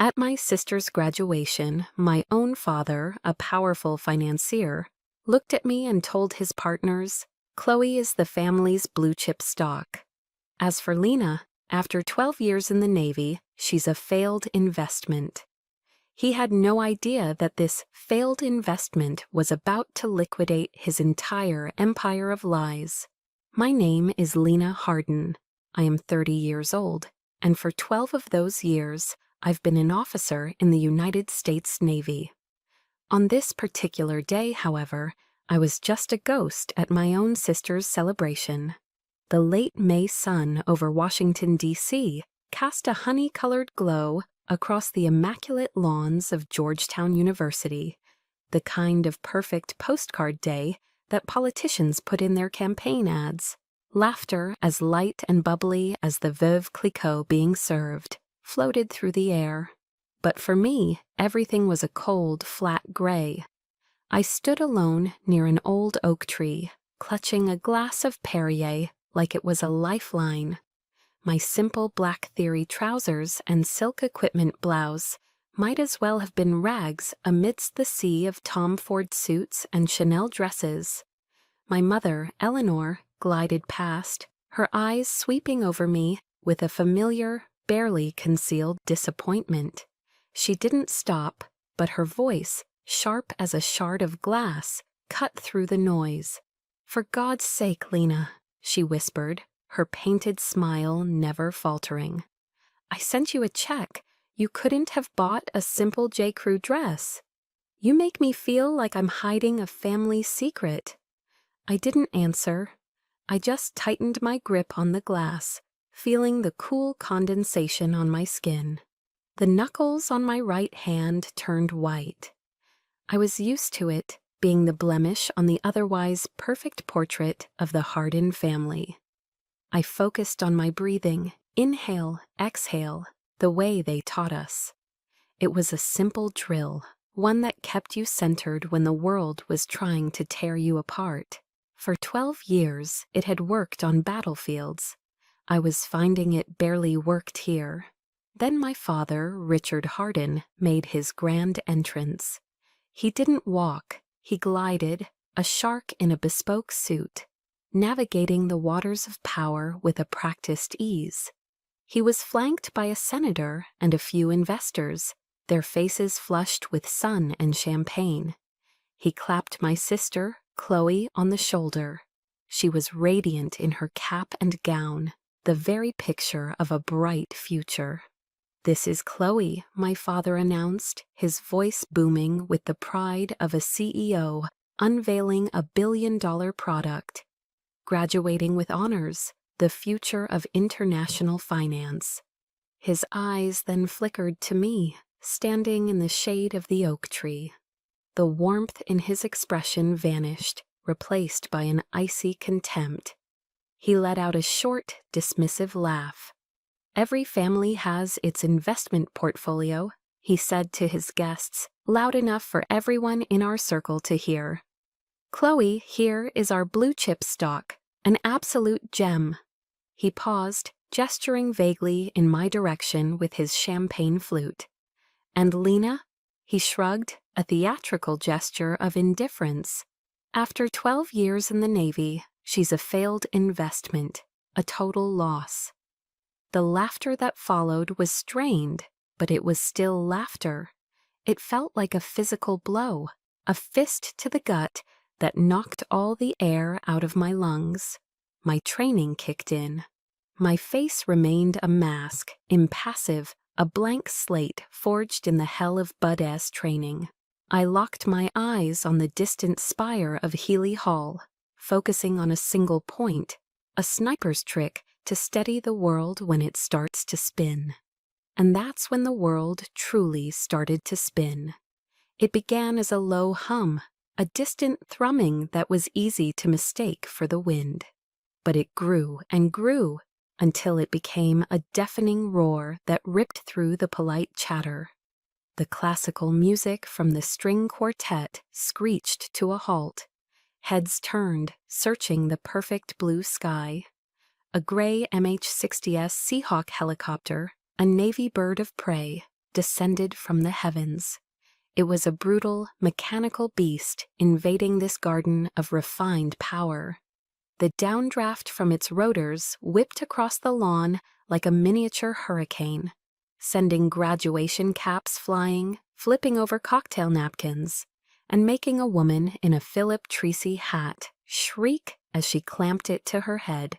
At my sister's graduation, my own father, a powerful financier, looked at me and told his partners, "Chloe is the family's blue chip stock." As for Lena, after 12 years in the Navy, she's a failed investment. He had no idea that this failed investment was about to liquidate his entire empire of lies. My name is Lena Harden. I am 30 years old, and for 12 of those years, I've been an officer in the United States Navy. On this particular day, however, I was just a ghost at my own sister's celebration. The late May sun over Washington, D.C. cast a honey-colored glow across the immaculate lawns of Georgetown University, the kind of perfect postcard day that politicians put in their campaign ads. Laughter as light and bubbly as the Veuve Clicquot being served floated through the air. But for me, everything was a cold, flat gray. I stood alone near an old oak tree, clutching a glass of Perrier like it was a lifeline. My simple black theory trousers and silk equipment blouse might as well have been rags amidst the sea of Tom Ford suits and Chanel dresses. My mother, Eleanor, glided past, her eyes sweeping over me with a familiar, barely concealed disappointment. She didn't stop, but her voice, sharp as a shard of glass, cut through the noise. "For God's sake, Lena," she whispered, her painted smile never faltering. "I sent you a check. You couldn't have bought a simple J. Crew dress. You make me feel like I'm hiding a family secret." I didn't answer. I just tightened my grip on the glass, feeling the cool condensation on my skin. The knuckles on my right hand turned white. I was used to it, being the blemish on the otherwise perfect portrait of the Harden family. I focused on my breathing, inhale, exhale, the way they taught us. It was a simple drill, one that kept you centered when the world was trying to tear you apart. For 12 years, it had worked on battlefields. I was finding it barely worked here. Then my father, Richard Harden, made his grand entrance. He didn't walk, he glided, a shark in a bespoke suit, navigating the waters of power with a practiced ease. He was flanked by a senator and a few investors, their faces flushed with sun and champagne. He clapped my sister, Chloe, on the shoulder. She was radiant in her cap and gown, the very picture of a bright future. "This is Chloe," my father announced, his voice booming with the pride of a CEO unveiling a billion-dollar product. "Graduating with honors, the future of international finance." His eyes then flickered to me, standing in the shade of the oak tree. The warmth in his expression vanished, replaced by an icy contempt. He let out a short, dismissive laugh. "Every family has its investment portfolio," he said to his guests, loud enough for everyone in our circle to hear. "Chloe, here is our blue chip stock, an absolute gem." He paused, gesturing vaguely in my direction with his champagne flute. "And Lena?" He shrugged, a theatrical gesture of indifference. "After 12 years in the Navy, she's a failed investment, a total loss." The laughter that followed was strained, but it was still laughter. It felt like a physical blow, a fist to the gut that knocked all the air out of my lungs. My training kicked in. My face remained a mask, impassive, a blank slate forged in the hell of Bud-ass training. I locked my eyes on the distant spire of Healy Hall, focusing on a single point, a sniper's trick to steady the world when it starts to spin. And that's when the world truly started to spin. It began as a low hum, a distant thrumming that was easy to mistake for the wind. But it grew and grew until it became a deafening roar that ripped through the polite chatter. The classical music from the string quartet screeched to a halt. Heads turned, searching the perfect blue sky. A gray MH-60S Seahawk helicopter, a Navy bird of prey, descended from the heavens. It was a brutal, mechanical beast invading this garden of refined power. The downdraft from its rotors whipped across the lawn like a miniature hurricane, sending graduation caps flying, flipping over cocktail napkins, and making a woman in a Philip Treacy hat shriek as she clamped it to her head.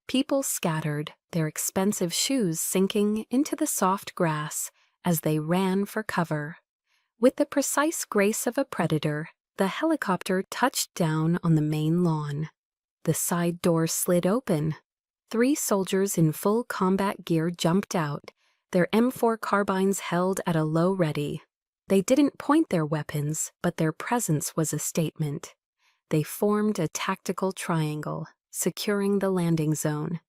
People scattered, their expensive shoes sinking into the soft grass as they ran for cover. With the precise grace of a predator, the helicopter touched down on the main lawn. The side door slid open. 3 soldiers in full combat gear jumped out, their M4 carbines held at a low ready. They didn't point their weapons, but their presence was a statement. They formed a tactical triangle, securing the landing zone.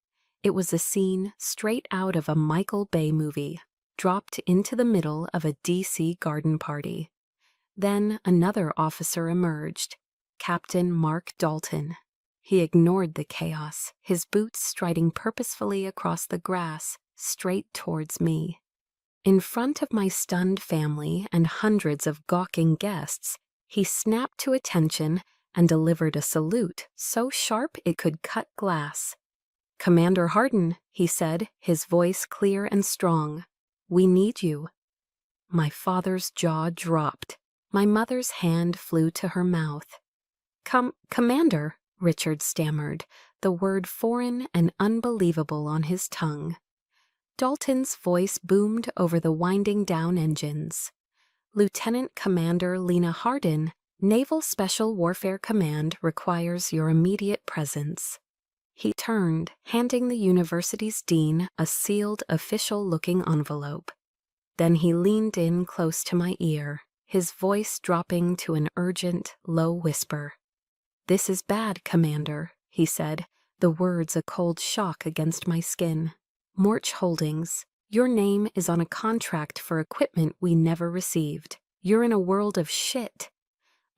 It was a scene straight out of a Michael Bay movie, dropped into the middle of a DC garden party. Then another officer emerged, Captain Mark Dalton. He ignored the chaos, his boots striding purposefully across the grass, straight towards me. In front of my stunned family and hundreds of gawking guests, he snapped to attention and delivered a salute so sharp it could cut glass. "Commander Hardin," he said, his voice clear and strong, "we need you." My father's jaw dropped. My mother's hand flew to her mouth. Commander," Richard stammered, the word foreign and unbelievable on his tongue. Dalton's voice boomed over the winding down engines. "Lieutenant Commander Lena Hardin, Naval Special Warfare Command requires your immediate presence." He turned, handing the university's dean a sealed, official-looking envelope. Then he leaned in close to my ear, his voice dropping to an urgent, low whisper. "This is bad, Commander," he said, the words a cold shock against my skin. "Morch Holdings, your name is on a contract for equipment we never received. You're in a world of shit."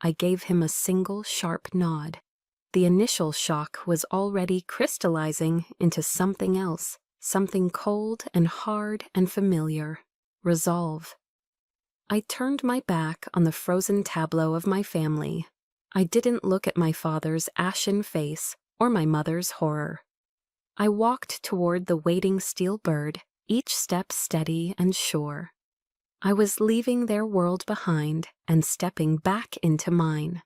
I gave him a single sharp nod. The initial shock was already crystallizing into something else, something cold and hard and familiar. Resolve. I turned my back on the frozen tableau of my family. I didn't look at my father's ashen face or my mother's horror. I walked toward the waiting steel bird, each step steady and sure. I was leaving their world behind and stepping back into mine.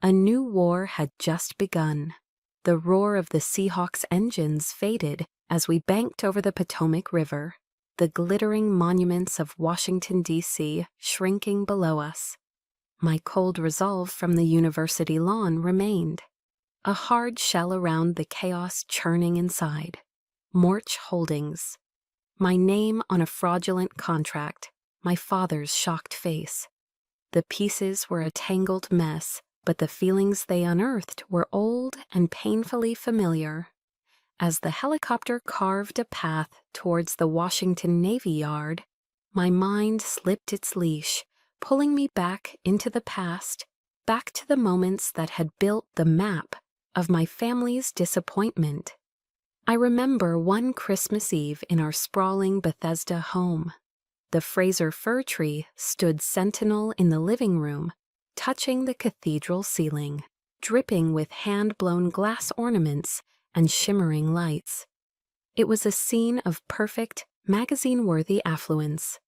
A new war had just begun. The roar of the Seahawks' engines faded as we banked over the Potomac River, the glittering monuments of Washington, D.C. shrinking below us. My cold resolve from the university lawn remained, a hard shell around the chaos churning inside. Morch Holdings. My name on a fraudulent contract, my father's shocked face. The pieces were a tangled mess, but the feelings they unearthed were old and painfully familiar. As the helicopter carved a path towards the Washington Navy Yard, my mind slipped its leash, pulling me back into the past, back to the moments that had built the map of my family's disappointment. I remember one Christmas Eve in our sprawling Bethesda home. The Fraser fir tree stood sentinel in the living room, touching the cathedral ceiling, dripping with hand-blown glass ornaments and shimmering lights. It was a scene of perfect, magazine-worthy affluence.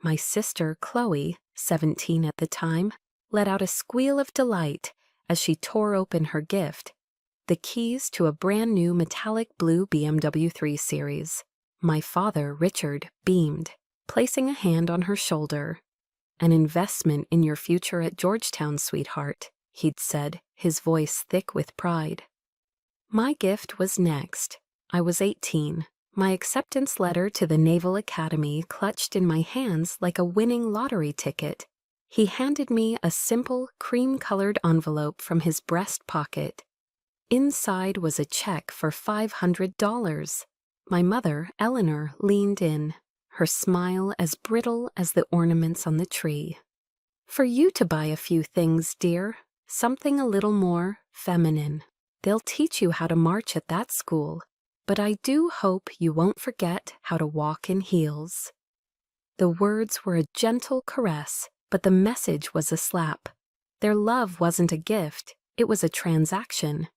My sister, Chloe, 17 at the time, let out a squeal of delight as she tore open her gift, the keys to a brand-new metallic blue BMW 3 Series. My father, Richard, beamed, placing a hand on her shoulder. "An investment in your future at Georgetown, sweetheart," he'd said, his voice thick with pride. My gift was next. I was 18, my acceptance letter to the Naval Academy clutched in my hands like a winning lottery ticket. He handed me a simple, cream-colored envelope from his breast pocket. Inside was a check for $500. My mother, Eleanor, leaned in, her smile as brittle as the ornaments on the tree. "For you to buy a few things, dear. Something a little more feminine. They'll teach you how to march at that school, but I do hope you won't forget how to walk in heels." The words were a gentle caress, but the message was a slap. Their love wasn't a gift, it was a transaction.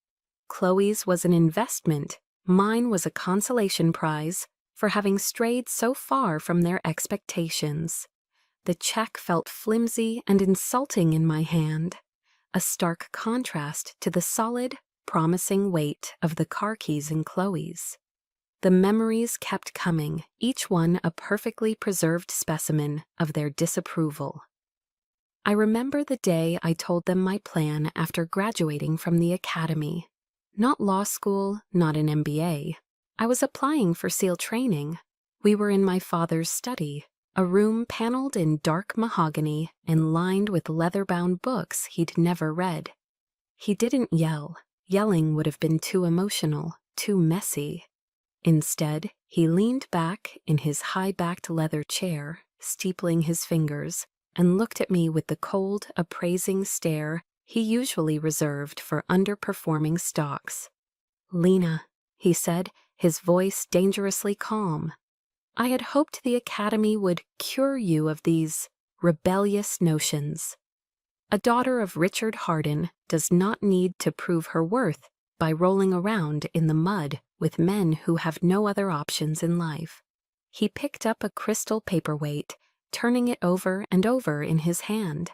Chloe's was an investment, mine was a consolation prize for having strayed so far from their expectations. The check felt flimsy and insulting in my hand, a stark contrast to the solid, promising weight of the car keys in Chloe's. The memories kept coming, each one a perfectly preserved specimen of their disapproval. I remember the day I told them my plan after graduating from the academy. Not law school, not an MBA. I was applying for SEAL training. We were in my father's study, a room paneled in dark mahogany and lined with leather-bound books he'd never read. He didn't yell. Yelling would have been too emotional, too messy. Instead, he leaned back in his high-backed leather chair, steepling his fingers, and looked at me with the cold, appraising stare he usually reserved for underperforming stocks. "Lena," he said, his voice dangerously calm, "I had hoped the Academy would cure you of these rebellious notions. A daughter of Richard Hardin does not need to prove her worth by rolling around in the mud with men who have no other options in life." He picked up a crystal paperweight, turning it over and over in his hand.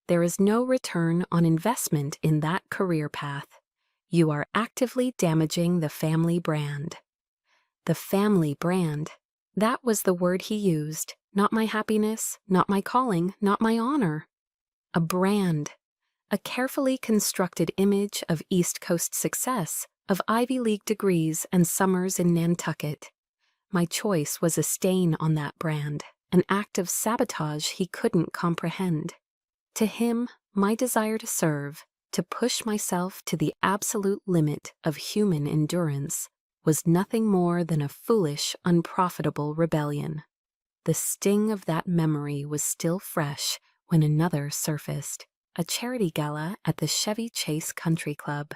"There is no return on investment in that career path. You are actively damaging the family brand." The family brand. That was the word he used, not my happiness, not my calling, not my honor. A brand. A carefully constructed image of East Coast success, of Ivy League degrees and summers in Nantucket. My choice was a stain on that brand, an act of sabotage he couldn't comprehend. To him, my desire to serve, to push myself to the absolute limit of human endurance, was nothing more than a foolish, unprofitable rebellion. The sting of that memory was still fresh when another surfaced, a charity gala at the Chevy Chase Country Club.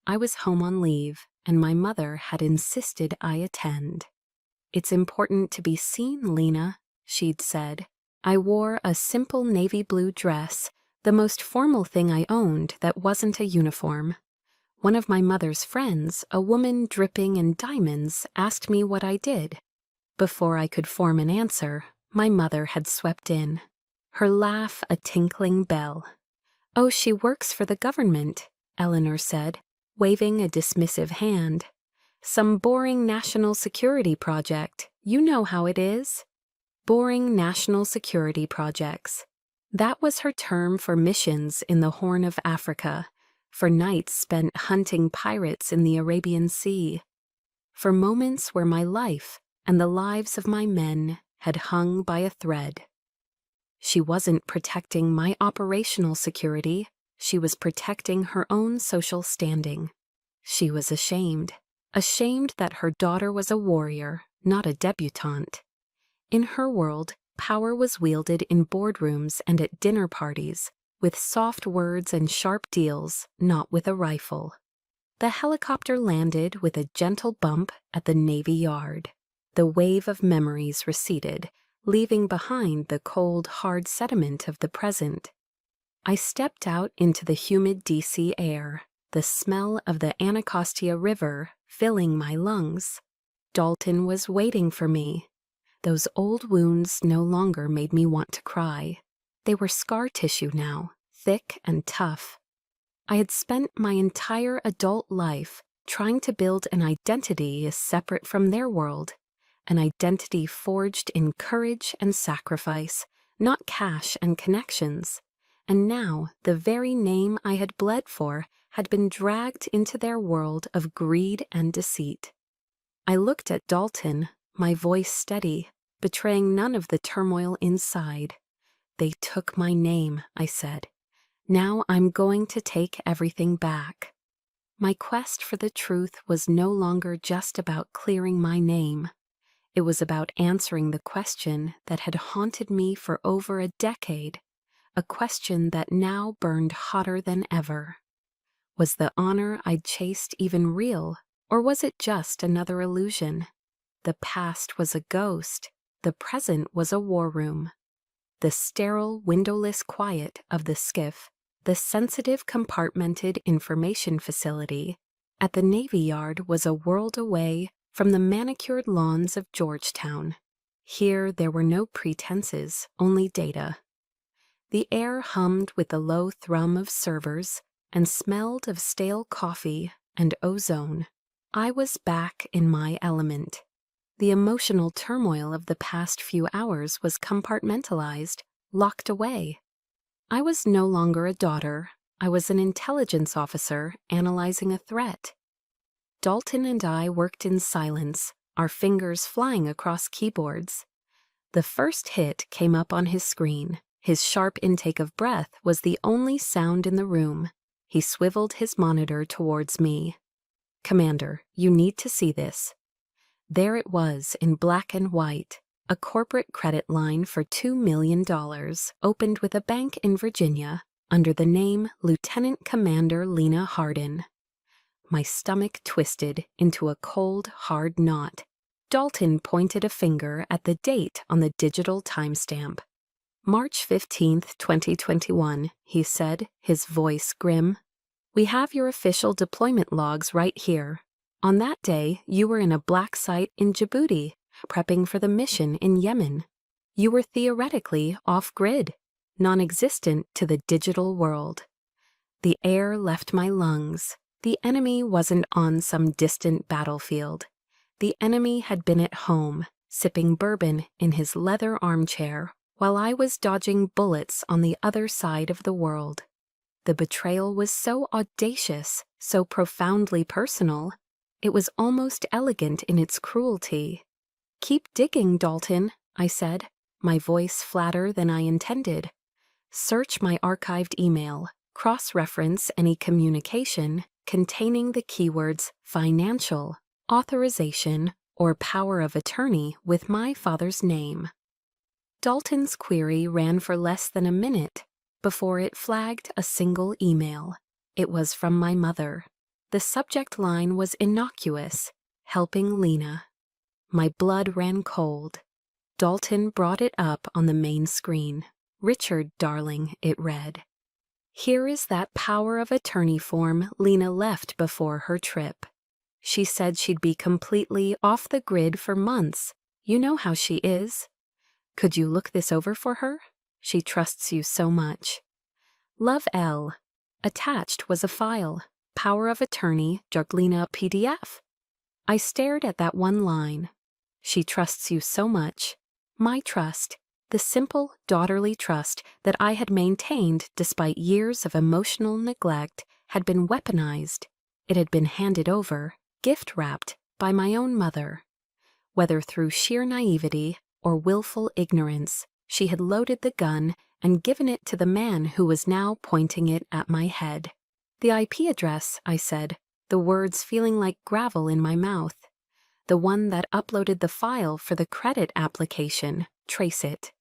I was home on leave, and my mother had insisted I attend. "It's important to be seen, Lena," she'd said. I wore a simple navy blue dress, the most formal thing I owned that wasn't a uniform. One of my mother's friends, a woman dripping in diamonds, asked me what I did. Before I could form an answer, my mother had swept in, her laugh a tinkling bell. "Oh, she works for the government," Eleanor said, waving a dismissive hand. "Some boring national security project. You know how it is." Boring national security projects. That was her term for missions in the Horn of Africa, for nights spent hunting pirates in the Arabian Sea, for moments where my life and the lives of my men had hung by a thread. She wasn't protecting my operational security, she was protecting her own social standing. She was ashamed that her daughter was a warrior, not a debutante. In her world, power was wielded in boardrooms and at dinner parties, with soft words and sharp deals, not with a rifle. The helicopter landed with a gentle bump at the Navy Yard. The wave of memories receded, leaving behind the cold, hard sediment of the present. I stepped out into the humid DC air, the smell of the Anacostia River filling my lungs. Dalton was waiting for me. Those old wounds no longer made me want to cry. They were scar tissue now, thick and tough. I had spent my entire adult life trying to build an identity as separate from their world, an identity forged in courage and sacrifice, not cash and connections. And now the very name I had bled for had been dragged into their world of greed and deceit. I looked at Dalton, my voice steady, betraying none of the turmoil inside. "They took my name," I said. "Now I'm going to take everything back." My quest for the truth was no longer just about clearing my name. It was about answering the question that had haunted me for over a decade, a question that now burned hotter than ever. Was the honor I'd chased even real, or was it just another illusion? The past was a ghost. the present was a war room. The sterile, windowless quiet of the skiff, the sensitive compartmented information facility at the Navy Yard was a world away from the manicured lawns of Georgetown. Here there were no pretenses, only data. The air hummed with the low thrum of servers and smelled of stale coffee and ozone. I was back in my element. The emotional turmoil of the past few hours was compartmentalized, locked away. I was no longer a daughter. I was an intelligence officer analyzing a threat. Dalton and I worked in silence, our fingers flying across keyboards. The first hit came up on his screen. His sharp intake of breath was the only sound in the room. He swiveled his monitor towards me. "Commander, you need to see this." There it was in black and white, a corporate credit line for $2 million opened with a bank in Virginia under the name Lieutenant Commander Lena Hardin. My stomach twisted into a cold, hard knot. Dalton pointed a finger at the date on the digital timestamp. "March 15th, 2021, he said, his voice grim. "We have your official deployment logs right here. On that day, you were in a black site in Djibouti, prepping for the mission in Yemen. You were theoretically off-grid, non-existent to the digital world." The air left my lungs. The enemy wasn't on some distant battlefield. The enemy had been at home, sipping bourbon in his leather armchair, while I was dodging bullets on the other side of the world. The betrayal was so audacious, so profoundly personal. It was almost elegant in its cruelty. "Keep digging, Dalton," I said, my voice flatter than I intended. "Search my archived email, cross-reference any communication containing the keywords financial, authorization, or power of attorney with my father's name." Dalton's query ran for less than a minute before it flagged a single email. It was from my mother. The subject line was innocuous, "Helping Lena." My blood ran cold. Dalton brought it up on the main screen. "Richard, darling," it read. "Here is that power of attorney form Lena left before her trip. She said she'd be completely off the grid for months. You know how she is. Could you look this over for her? She trusts you so much. Love, L." Attached was a file, Power of Attorney, Jarglina PDF. I stared at that one line. She trusts you so much. My trust, the simple, daughterly trust that I had maintained despite years of emotional neglect, had been weaponized. It had been handed over, gift-wrapped, by my own mother. Whether through sheer naivety or willful ignorance, she had loaded the gun and given it to the man who was now pointing it at my head. "The IP address," I said, the words feeling like gravel in my mouth. "The one that uploaded the file for the credit application. Trace it."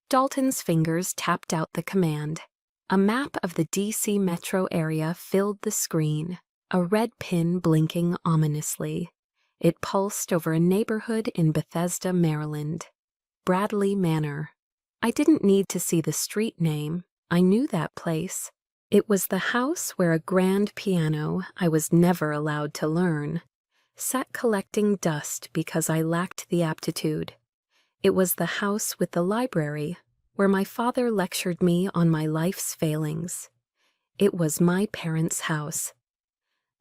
Dalton's fingers tapped out the command. A map of the DC metro area filled the screen, a red pin blinking ominously. It pulsed over a neighborhood in Bethesda, Maryland. Bradley Manor. I didn't need to see the street name. I knew that place. It was the house where a grand piano I was never allowed to learn sat collecting dust because I lacked the aptitude. It was the house with the library where my father lectured me on my life's failings. It was my parents' house.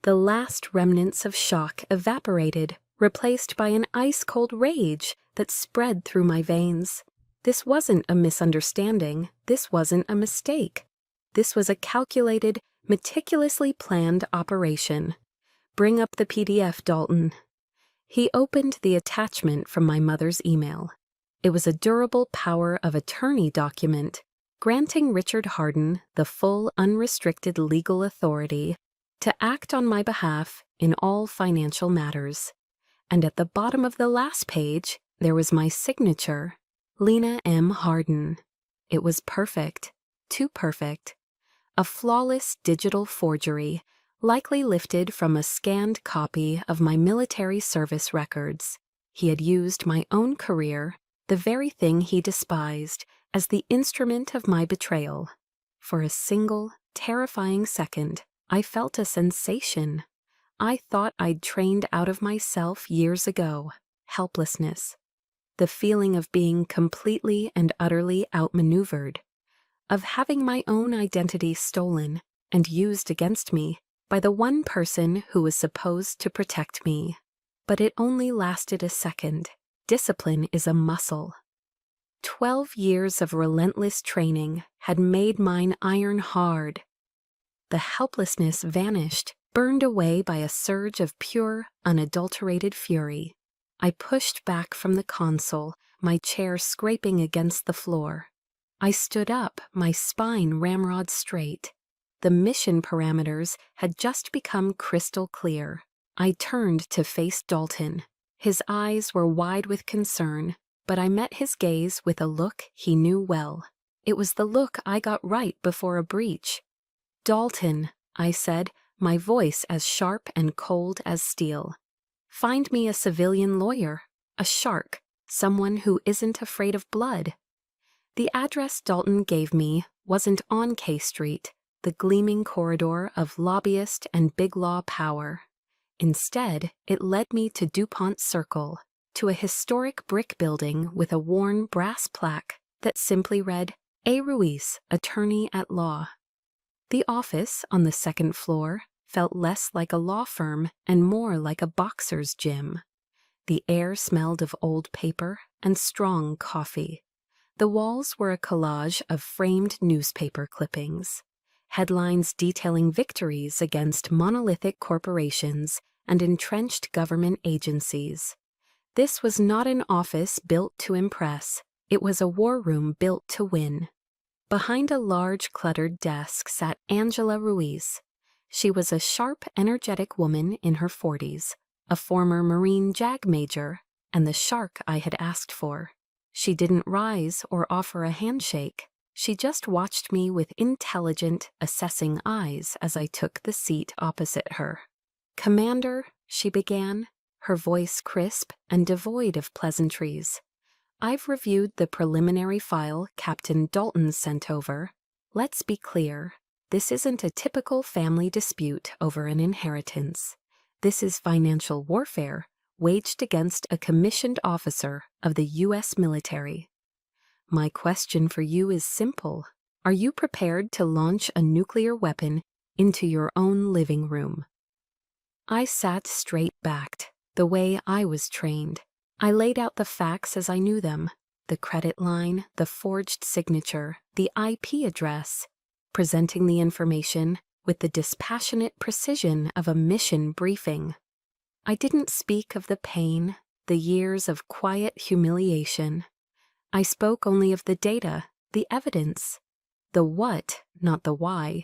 The last remnants of shock evaporated, replaced by an ice-cold rage that spread through my veins. This wasn't a misunderstanding. This wasn't a mistake. This was a calculated, meticulously planned operation. "Bring up the PDF, Dalton." He opened the attachment from my mother's email. It was a durable power of attorney document, granting Richard Hardin the full, unrestricted legal authority to act on my behalf in all financial matters. And at the bottom of the last page, there was my signature, Lena M. Hardin. It was perfect, too perfect. A flawless digital forgery, likely lifted from a scanned copy of my military service records. He had used my own career, the very thing he despised, as the instrument of my betrayal. For a single, terrifying second, I felt a sensation. I thought I'd trained out of myself years ago. Helplessness. The feeling of being completely and utterly outmaneuvered. Of having my own identity stolen and used against me by the one person who was supposed to protect me. But it only lasted a second. Discipline is a muscle. 12 years of relentless training had made mine iron hard. The helplessness vanished, burned away by a surge of pure, unadulterated fury. I pushed back from the console, my chair scraping against the floor. I stood up, my spine ramrod straight. The mission parameters had just become crystal clear. I turned to face Dalton. His eyes were wide with concern, but I met his gaze with a look he knew well. It was the look I got right before a breach. "Dalton," I said, my voice as sharp and cold as steel. "Find me a civilian lawyer, a shark, someone who isn't afraid of blood." The address Dalton gave me wasn't on K Street, the gleaming corridor of lobbyist and big law power. Instead, it led me to DuPont Circle, to a historic brick building with a worn brass plaque that simply read, A. Ruiz, Attorney at Law. The office on the second floor felt less like a law firm and more like a boxer's gym. The air smelled of old paper and strong coffee. The walls were a collage of framed newspaper clippings, headlines detailing victories against monolithic corporations and entrenched government agencies. This was not an office built to impress. It was a war room built to win. Behind a large, cluttered desk sat Angela Ruiz. She was a sharp, energetic woman in her 40s, a former Marine JAG major, and the shark I had asked for. She didn't rise or offer a handshake. She just watched me with intelligent, assessing eyes as I took the seat opposite her. "Commander," she began, her voice crisp and devoid of pleasantries. "I've reviewed the preliminary file Captain Dalton sent over. Let's be clear. This isn't a typical family dispute over an inheritance. This is financial warfare waged against a commissioned officer of the U.S. military. My question for you is simple. Are you prepared to launch a nuclear weapon into your own living room?" I sat straight-backed, the way I was trained. I laid out the facts as I knew them, the credit line, the forged signature, the IP address, presenting the information with the dispassionate precision of a mission briefing. I didn't speak of the pain, the years of quiet humiliation. I spoke only of the data, the evidence, the what, not the why.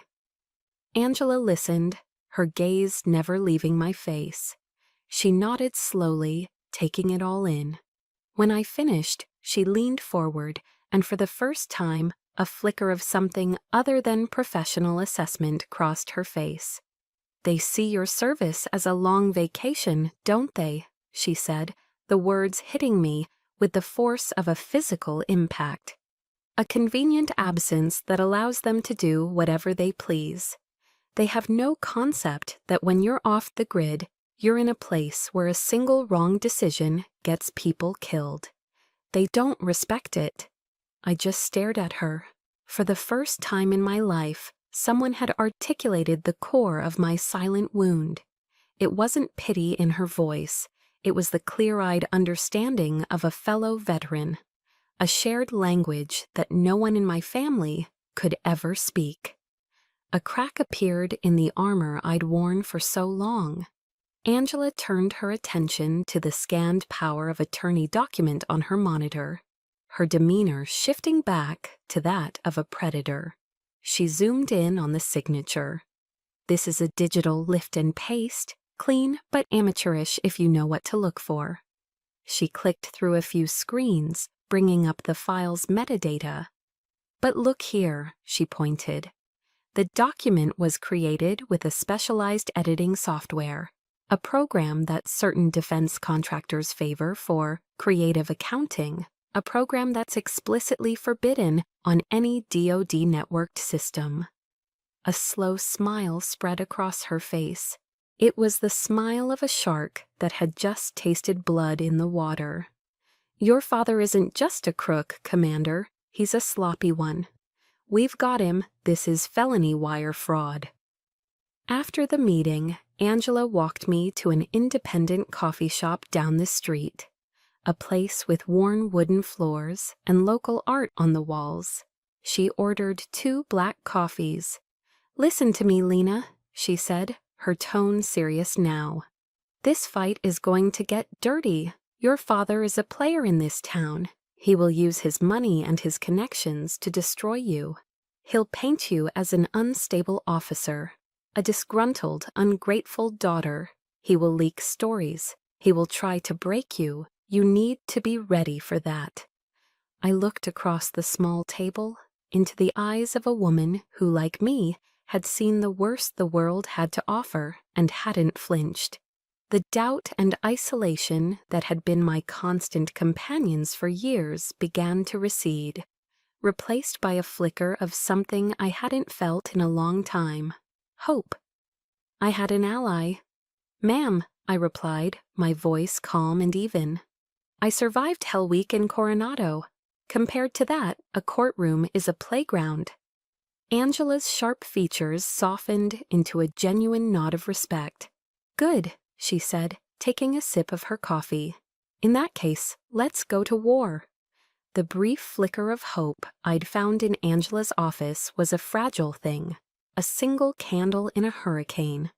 Angela listened, her gaze never leaving my face. She nodded slowly, taking it all in. When I finished, she leaned forward, and for the first time, a flicker of something other than professional assessment crossed her face. "They see your service as a long vacation, don't they?" she said, the words hitting me with the force of a physical impact. "A convenient absence that allows them to do whatever they please. They have no concept that when you're off the grid, you're in a place where a single wrong decision gets people killed. They don't respect it." I just stared at her. For the first time in my life, someone had articulated the core of my silent wound. It wasn't pity in her voice. It was the clear-eyed understanding of a fellow veteran, a shared language that no one in my family could ever speak. A crack appeared in the armor I'd worn for so long. Angela turned her attention to the scanned power of attorney document on her monitor, her demeanor shifting back to that of a predator. She zoomed in on the signature. "This is a digital lift and paste, clean but amateurish if you know what to look for." She clicked through a few screens, bringing up the file's metadata. "But look here," she pointed. The document was created with a specialized editing software, a program that certain defense contractors favor for creative accounting, a program that's explicitly forbidden on any DoD networked system. A slow smile spread across her face. It was the smile of a shark that had just tasted blood in the water. Your father isn't just a crook, Commander. He's a sloppy one. We've got him. This is felony wire fraud. After the meeting, Angela walked me to an independent coffee shop down the street, a place with worn wooden floors and local art on the walls. She ordered 2 black coffees. "Listen to me, Lena," she said, her tone serious now. "This fight is going to get dirty. Your father is a player in this town. He will use his money and his connections to destroy you. He'll paint you as an unstable officer, a disgruntled, ungrateful daughter. He will leak stories. He will try to break you. You need to be ready for that." I looked across the small table, into the eyes of a woman who, like me, had seen the worst the world had to offer and hadn't flinched. The doubt and isolation that had been my constant companions for years began to recede, replaced by a flicker of something I hadn't felt in a long time: hope. I had an ally. "Ma'am," I replied, my voice calm and even. "I survived Hell Week in Coronado. Compared to that, a courtroom is a playground." Angela's sharp features softened into a genuine nod of respect. "Good," she said, taking a sip of her coffee. "In that case, let's go to war." The brief flicker of hope I'd found in Angela's office was a fragile thing, a single candle in a hurricane.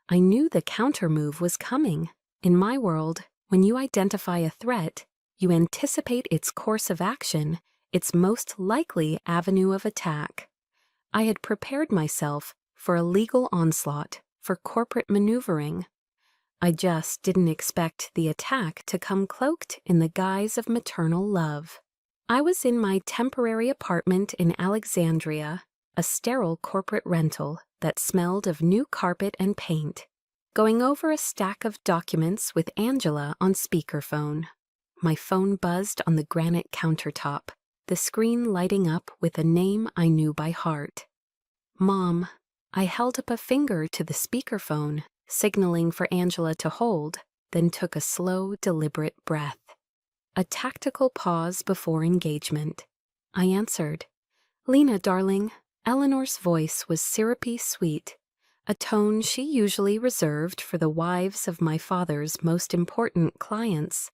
I knew the countermove was coming. In my world, when you identify a threat, you anticipate its course of action, its most likely avenue of attack. I had prepared myself for a legal onslaught, for corporate maneuvering. I just didn't expect the attack to come cloaked in the guise of maternal love. I was in my temporary apartment in Alexandria, a sterile corporate rental that smelled of new carpet and paint, going over a stack of documents with Angela on speakerphone. My phone buzzed on the granite countertop, the screen lighting up with a name I knew by heart. "Mom." I held up a finger to the speakerphone, signaling for Angela to hold, then took a slow, deliberate breath. A tactical pause before engagement. I answered. "Lena, darling." Eleanor's voice was syrupy sweet, a tone she usually reserved for the wives of my father's most important clients.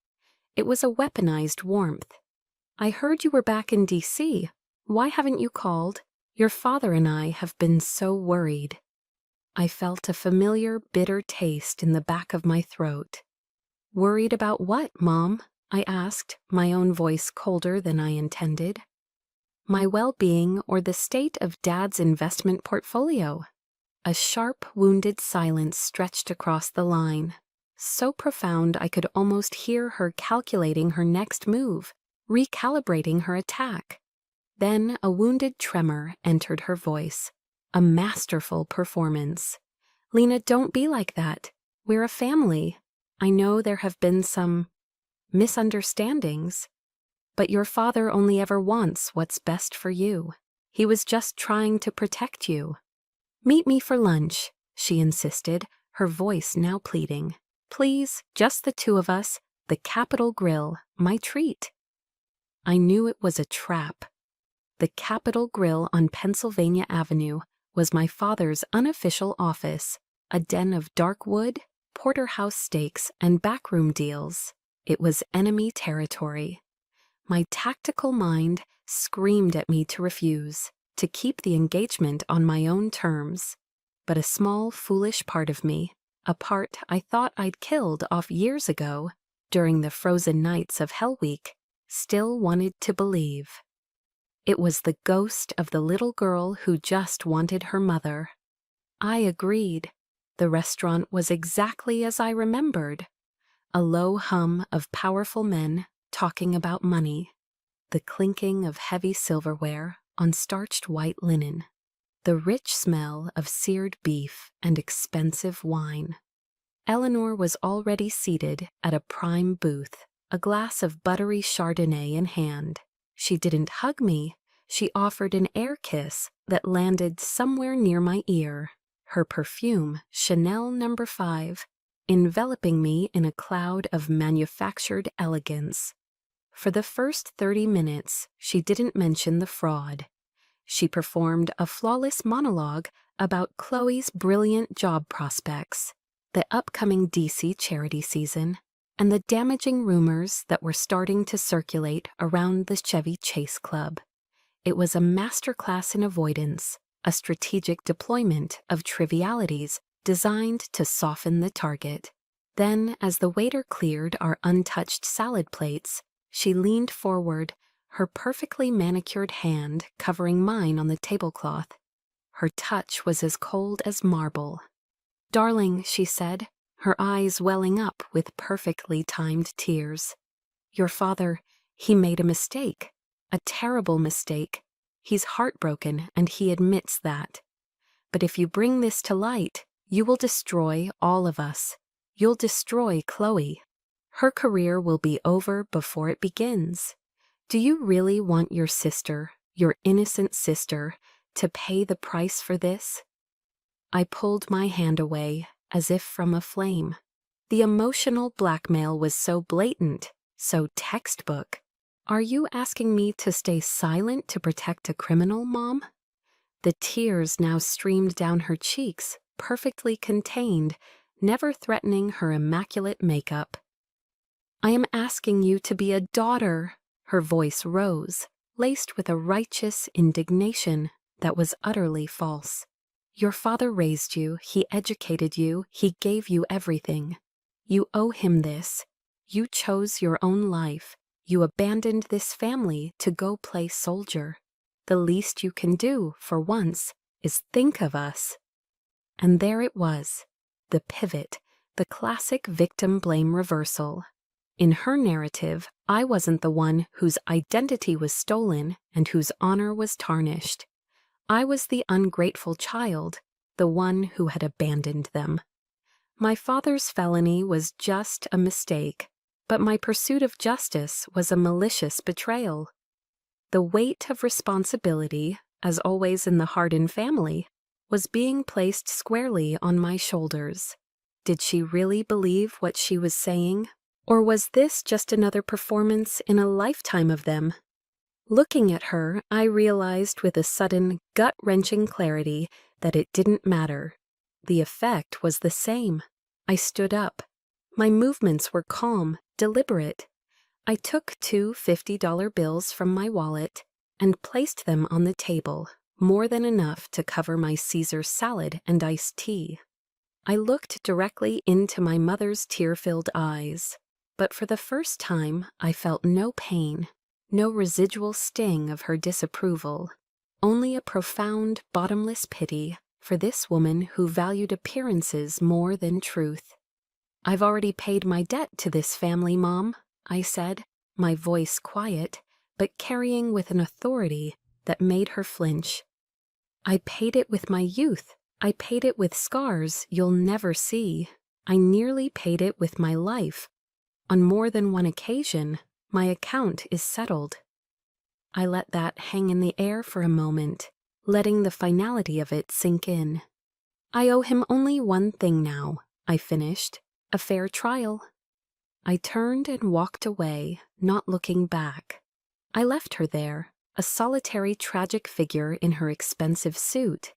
It was a weaponized warmth. "I heard you were back in D.C. Why haven't you called? Your father and I have been so worried." I felt a familiar, bitter taste in the back of my throat. "Worried about what, Mom?" I asked, my own voice colder than I intended. "My well-being or the state of Dad's investment portfolio?" A sharp, wounded silence stretched across the line, so profound I could almost hear her calculating her next move, recalibrating her attack. Then a wounded tremor entered her voice. A masterful performance. "Lena, don't be like that. We're a family. I know there have been some misunderstandings, but your father only ever wants what's best for you. He was just trying to protect you." "Meet me for lunch," she insisted, her voice now pleading. "Please, just the 2 of us, the Capitol Grill, my treat." I knew it was a trap. The Capitol Grill on Pennsylvania Avenue was my father's unofficial office, a den of dark wood, porterhouse steaks, and backroom deals. It was enemy territory. My tactical mind screamed at me to refuse, to keep the engagement on my own terms. But a small, foolish part of me, a part I thought I'd killed off years ago during the frozen nights of Hell Week, still wanted to believe. It was the ghost of the little girl who just wanted her mother. I agreed. The restaurant was exactly as I remembered. A low hum of powerful men talking about money. The clinking of heavy silverware on starched white linen. The rich smell of seared beef and expensive wine. Eleanor was already seated at a prime booth, a glass of buttery Chardonnay in hand. She didn't hug me. She offered an air kiss that landed somewhere near my ear. Her perfume, Chanel No. 5, enveloping me in a cloud of manufactured elegance. For the first 30 minutes, she didn't mention the fraud. She performed a flawless monologue about Chloe's brilliant job prospects, the upcoming DC charity season, and the damaging rumors that were starting to circulate around the Chevy Chase Club. It was a masterclass in avoidance, a strategic deployment of trivialities designed to soften the target. Then, as the waiter cleared our untouched salad plates, she leaned forward, her perfectly manicured hand covering mine on the tablecloth. Her touch was as cold as marble. "Darling," she said, her eyes welling up with perfectly timed tears. "Your father, he made a mistake. A terrible mistake. He's heartbroken, and he admits that. But if you bring this to light, you will destroy all of us. You'll destroy Chloe. Her career will be over before it begins. Do you really want your sister, your innocent sister, to pay the price for this?" I pulled my hand away, as if from a flame. The emotional blackmail was so blatant, so textbook. "Are you asking me to stay silent to protect a criminal, Mom?" The tears now streamed down her cheeks, perfectly contained, never threatening her immaculate makeup. "I am asking you to be a daughter." Her voice rose, laced with a righteous indignation that was utterly false. "Your father raised you, he educated you, he gave you everything. You owe him this. You chose your own life. You abandoned this family to go play soldier. The least you can do, for once, is think of us." And there it was, the pivot, the classic victim blame reversal. In her narrative, I wasn't the one whose identity was stolen and whose honor was tarnished. I was the ungrateful child, the one who had abandoned them. My father's felony was just a mistake, but my pursuit of justice was a malicious betrayal. The weight of responsibility, as always in the Hardin family, was being placed squarely on my shoulders. Did she really believe what she was saying, or was this just another performance in a lifetime of them? Looking at her, I realized with a sudden, gut-wrenching clarity that it didn't matter. The effect was the same. I stood up. My movements were calm, deliberate. I took 2 $50 bills from my wallet and placed them on the table, more than enough to cover my Caesar salad and iced tea. I looked directly into my mother's tear-filled eyes, but for the first time I felt no pain, no residual sting of her disapproval, only a profound, bottomless pity for this woman who valued appearances more than truth. "I've already paid my debt to this family, Mom," I said, my voice quiet, but carrying with an authority that made her flinch. "I paid it with my youth. I paid it with scars you'll never see. I nearly paid it with my life. On more than one occasion, my account is settled." I let that hang in the air for a moment, letting the finality of it sink in. "I owe him only one thing now," I finished, "a fair trial." I turned and walked away, not looking back. I left her there, a solitary tragic figure in her expensive suit,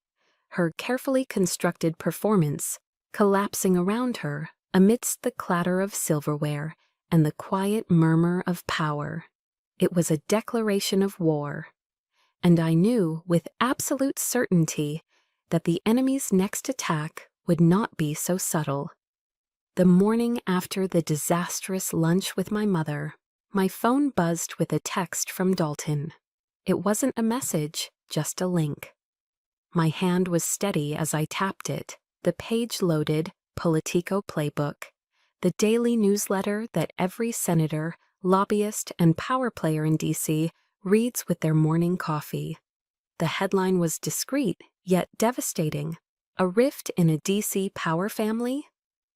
her carefully constructed performance collapsing around her amidst the clatter of silverware and the quiet murmur of power. It was a declaration of war, and I knew with absolute certainty that the enemy's next attack would not be so subtle. The morning after the disastrous lunch with my mother, my phone buzzed with a text from Dalton. It wasn't a message, just a link. My hand was steady as I tapped it, the page-loaded Politico playbook, the daily newsletter that every senator, lobbyist, and power player in D.C. reads with their morning coffee. The headline was discreet, yet devastating. "A rift in a D.C. power family?"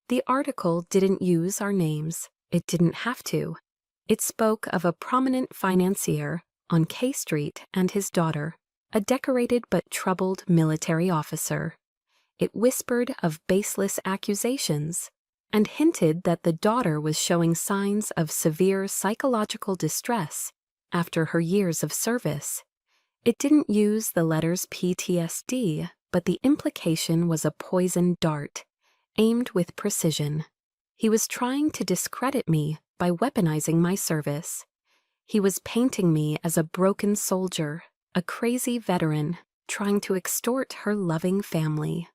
The article didn't use our names. It didn't have to. It spoke of a prominent financier on K Street and his daughter, a decorated but troubled military officer. It whispered of baseless accusations and hinted that the daughter was showing signs of severe psychological distress after her years of service. It didn't use the letters PTSD, but the implication was a poisoned dart, aimed with precision. He was trying to discredit me by weaponizing my service. He was painting me as a broken soldier, a crazy veteran, trying to extort her loving family.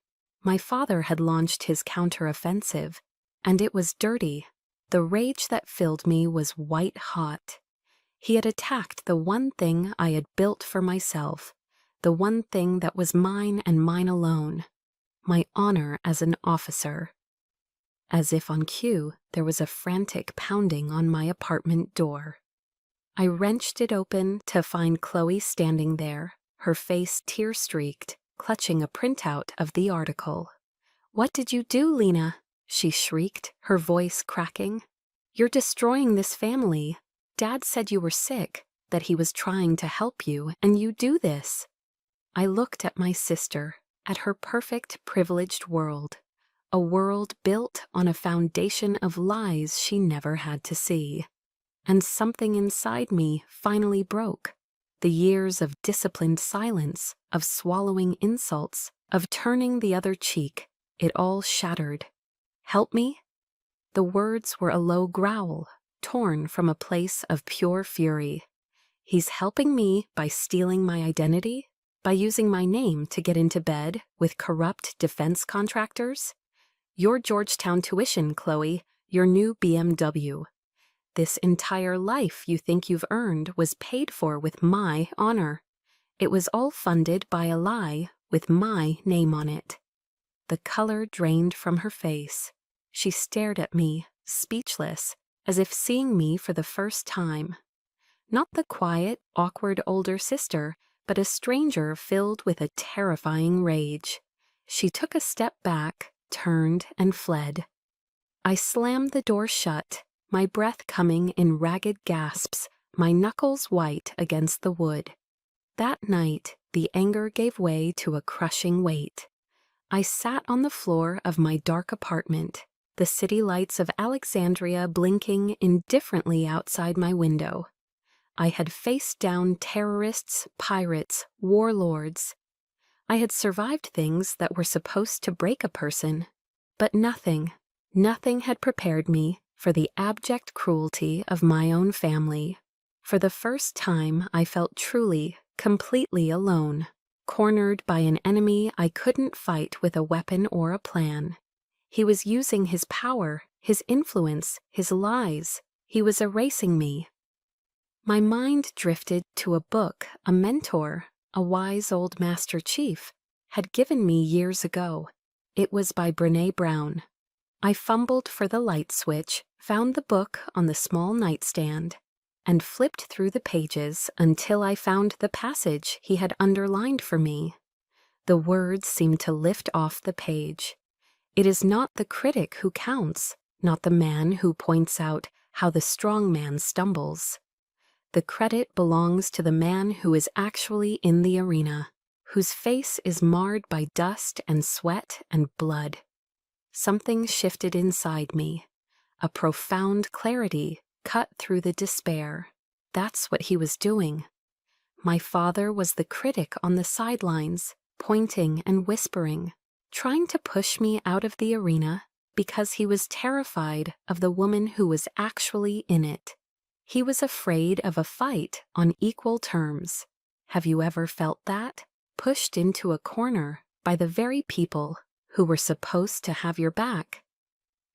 My father had launched his counteroffensive, and it was dirty. The rage that filled me was white hot. He had attacked the one thing I had built for myself, the one thing that was mine and mine alone, my honor as an officer. As if on cue, there was a frantic pounding on my apartment door. I wrenched it open to find Chloe standing there, her face tear-streaked, clutching a printout of the article. "What did you do, Lena?" she shrieked, her voice cracking. "You're destroying this family. Dad said you were sick, that he was trying to help you, and you do this." I looked at my sister, at her perfect, privileged world, a world built on a foundation of lies she never had to see. And something inside me finally broke. The years of disciplined silence, of swallowing insults, of turning the other cheek, it all shattered. "Help me?" The words were a low growl, torn from a place of pure fury. He's helping me by stealing my identity? By using my name to get into bed with corrupt defense contractors? Your Georgetown tuition, Chloe, your new BMW. This entire life you think you've earned was paid for with my honor. It was all funded by a lie with my name on it. The color drained from her face. She stared at me, speechless, as if seeing me for the first time. Not the quiet, awkward older sister, but a stranger filled with a terrifying rage. She took a step back, turned, and fled. I slammed the door shut, my breath coming in ragged gasps, my knuckles white against the wood. That night, the anger gave way to a crushing weight. I sat on the floor of my dark apartment, the city lights of Alexandria blinking indifferently outside my window. I had faced down terrorists, pirates, warlords. I had survived things that were supposed to break a person, but nothing had prepared me for the abject cruelty of my own family. For the first time, I felt truly, completely alone, cornered by an enemy I couldn't fight with a weapon or a plan. He was using his power, his influence, his lies. He was erasing me. My mind drifted to a book a mentor, a wise old Master Chief, had given me years ago. It was by Brené Brown. I fumbled for the light switch, found the book on the small nightstand, and flipped through the pages until I found the passage he had underlined for me. The words seemed to lift off the page. It is not the critic who counts, not the man who points out how the strong man stumbles. The credit belongs to the man who is actually in the arena, whose face is marred by dust and sweat and blood. Something shifted inside me. A profound clarity cut through the despair. That's what he was doing. My father was the critic on the sidelines, pointing and whispering, trying to push me out of the arena because he was terrified of the woman who was actually in it. He was afraid of a fight on equal terms. Have you ever felt that? Pushed into a corner by the very people who were supposed to have your back?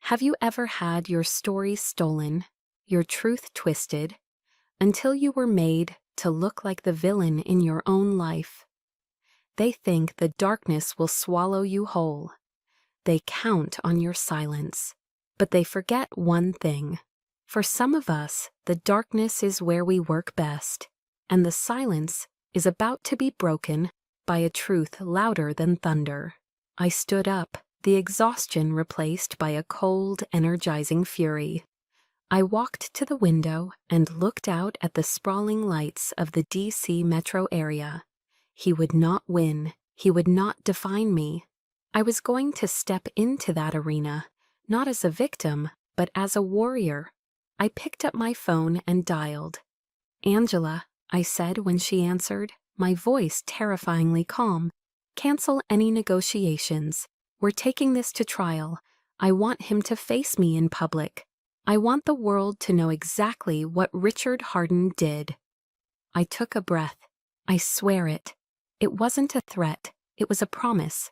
Have you ever had your story stolen, your truth twisted, until you were made to look like the villain in your own life? They think the darkness will swallow you whole. They count on your silence, but they forget one thing. For some of us, the darkness is where we work best, and the silence is about to be broken by a truth louder than thunder. I stood up, the exhaustion replaced by a cold, energizing fury. I walked to the window and looked out at the sprawling lights of the DC metro area. He would not win. He would not define me. I was going to step into that arena, not as a victim, but as a warrior. I picked up my phone and dialed. "Angela," I said when she answered, my voice terrifyingly calm. "Cancel any negotiations. We're taking this to trial. I want him to face me in public. I want the world to know exactly what Richard Harden did." I took a breath. I swear it. It wasn't a threat. It was a promise.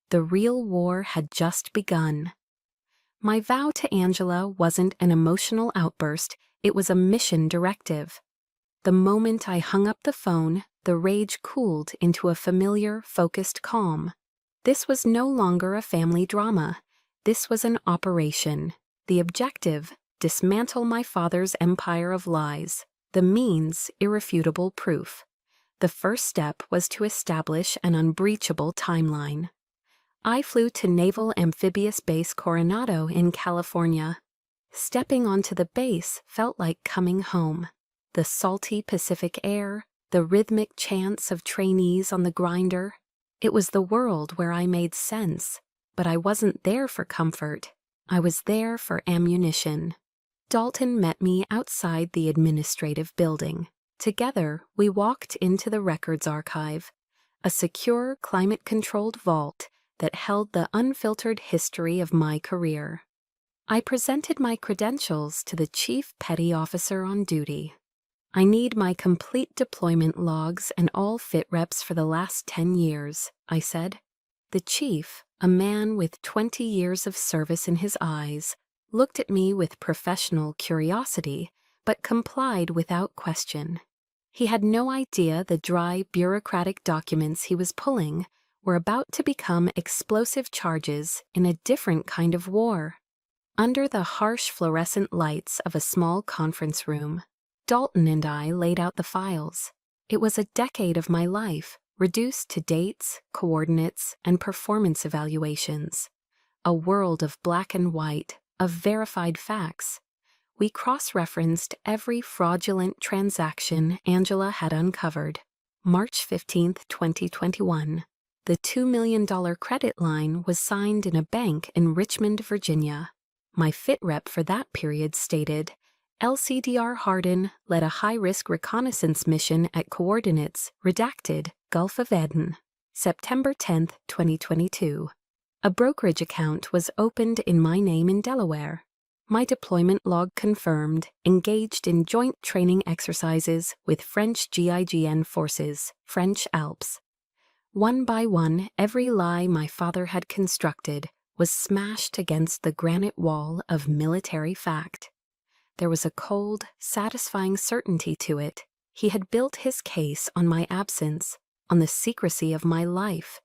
The real war had just begun. My vow to Angela wasn't an emotional outburst. It was a mission directive. The moment I hung up the phone, the rage cooled into a familiar, focused calm. This was no longer a family drama. This was an operation. The objective: dismantle my father's empire of lies. The means: irrefutable proof. The first step was to establish an unbreachable timeline. I flew to Naval Amphibious Base Coronado in California. Stepping onto the base felt like coming home. The salty Pacific air, the rhythmic chants of trainees on the grinder. It was the world where I made sense, but I wasn't there for comfort. I was there for ammunition. Dalton met me outside the administrative building. Together, we walked into the records archive, a secure, climate-controlled vault that held the unfiltered history of my career. I presented my credentials to the chief petty officer on duty. "I need my complete deployment logs and all fit reps for the last 10 years, I said. The chief, a man with 20 years of service in his eyes, looked at me with professional curiosity, but complied without question. He had no idea the dry, bureaucratic documents he was pulling were about to become explosive charges in a different kind of war. Under the harsh fluorescent lights of a small conference room, Dalton and I laid out the files. It was a decade of my life, reduced to dates, coordinates, and performance evaluations. A world of black and white, of verified facts. We cross-referenced every fraudulent transaction Angela had uncovered. March 15, 2021. The $2 million credit line was signed in a bank in Richmond, Virginia. My fit rep for that period stated, "LCDR Harden led a high-risk reconnaissance mission at coordinates, redacted, Gulf of Aden, September 10, 2022. A brokerage account was opened in my name in Delaware. My deployment log confirmed, engaged in joint training exercises with French GIGN forces, French Alps." One by one, every lie my father had constructed was smashed against the granite wall of military fact. There was a cold, satisfying certainty to it. He had built his case on my absence, on the secrecy of my life.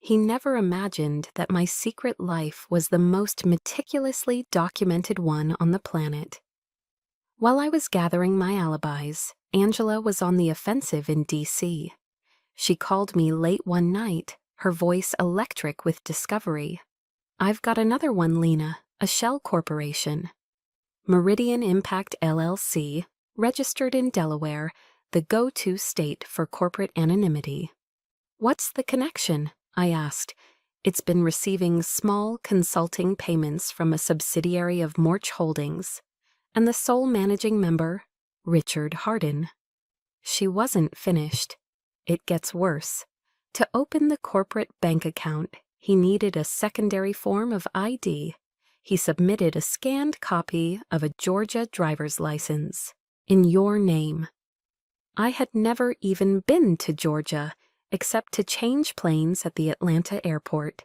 He never imagined that my secret life was the most meticulously documented one on the planet. While I was gathering my alibis, Angela was on the offensive in DC. She called me late one night, her voice electric with discovery. "I've got another one, Lena, a shell corporation. Meridian Impact LLC, registered in Delaware, the go-to state for corporate anonymity." "What's the connection?" I asked. "It's been receiving small consulting payments from a subsidiary of Morch Holdings, and the sole managing member, Richard Harden." She wasn't finished. "It gets worse. To open the corporate bank account, he needed a secondary form of ID. He submitted a scanned copy of a Georgia driver's license, in your name." I had never even been to Georgia, except to change planes at the Atlanta airport.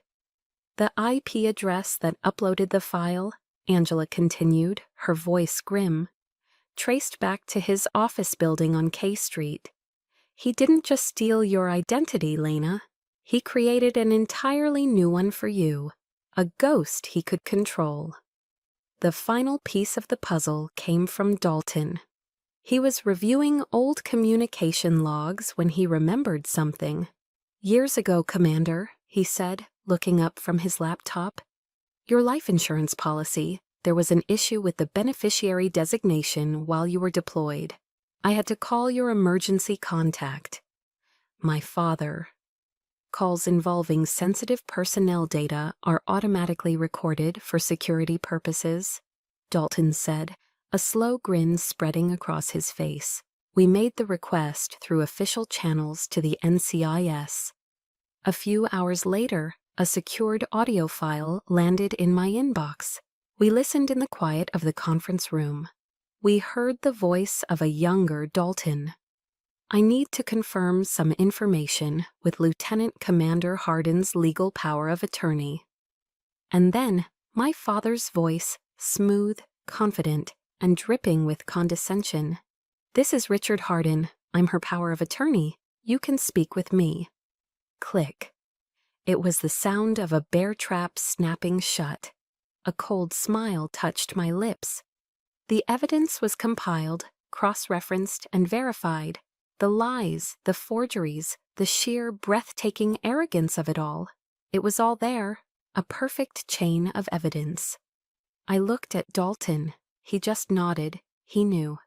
"The IP address that uploaded the file," Angela continued, her voice grim, "traced back to his office building on K Street. He didn't just steal your identity, Lena. He created an entirely new one for you, a ghost he could control." The final piece of the puzzle came from Dalton. He was reviewing old communication logs when he remembered something. "Years ago, Commander," he said, looking up from his laptop, "your life insurance policy, there was an issue with the beneficiary designation while you were deployed. I had to call your emergency contact. My father. Calls involving sensitive personnel data are automatically recorded for security purposes, Dalton said, a slow grin spreading across his face. We made the request through official channels to the NCIS. A few hours later, a secured audio file landed in my inbox. We listened in the quiet of the conference room. We heard the voice of a younger Dalton. I need to confirm some information with Lieutenant Commander Hardin's legal power of attorney. And then, my father's voice, smooth, confident, and dripping with condescension. This is Richard Hardin. I'm her power of attorney. You can speak with me. Click. It was the sound of a bear trap snapping shut. A cold smile touched my lips. The evidence was compiled, cross-referenced, and verified. The lies, the forgeries, the sheer breathtaking arrogance of it all. It was all there, a perfect chain of evidence. I looked at Dalton. He just nodded. He knew.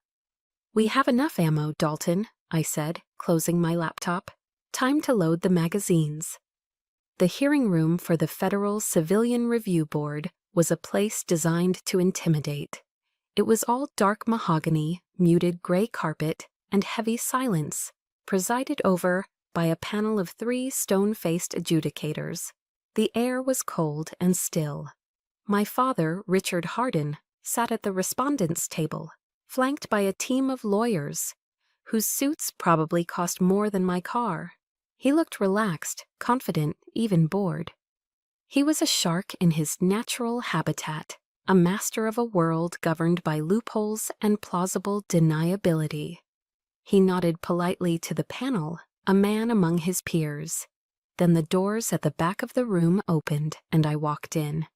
We have enough ammo, Dalton, I said, closing my laptop. Time to load the magazines. The hearing room for the Federal Civilian Review Board was a place designed to intimidate. It was all dark mahogany, muted gray carpet, and heavy silence, presided over by a panel of 3 stone-faced adjudicators. The air was cold and still. My father, Richard Hardin, sat at the respondents' table, flanked by a team of lawyers, whose suits probably cost more than my car. He looked relaxed, confident, even bored. He was a shark in his natural habitat, a master of a world governed by loopholes and plausible deniability. He nodded politely to the panel, a man among his peers. Then the doors at the back of the room opened, and I walked in.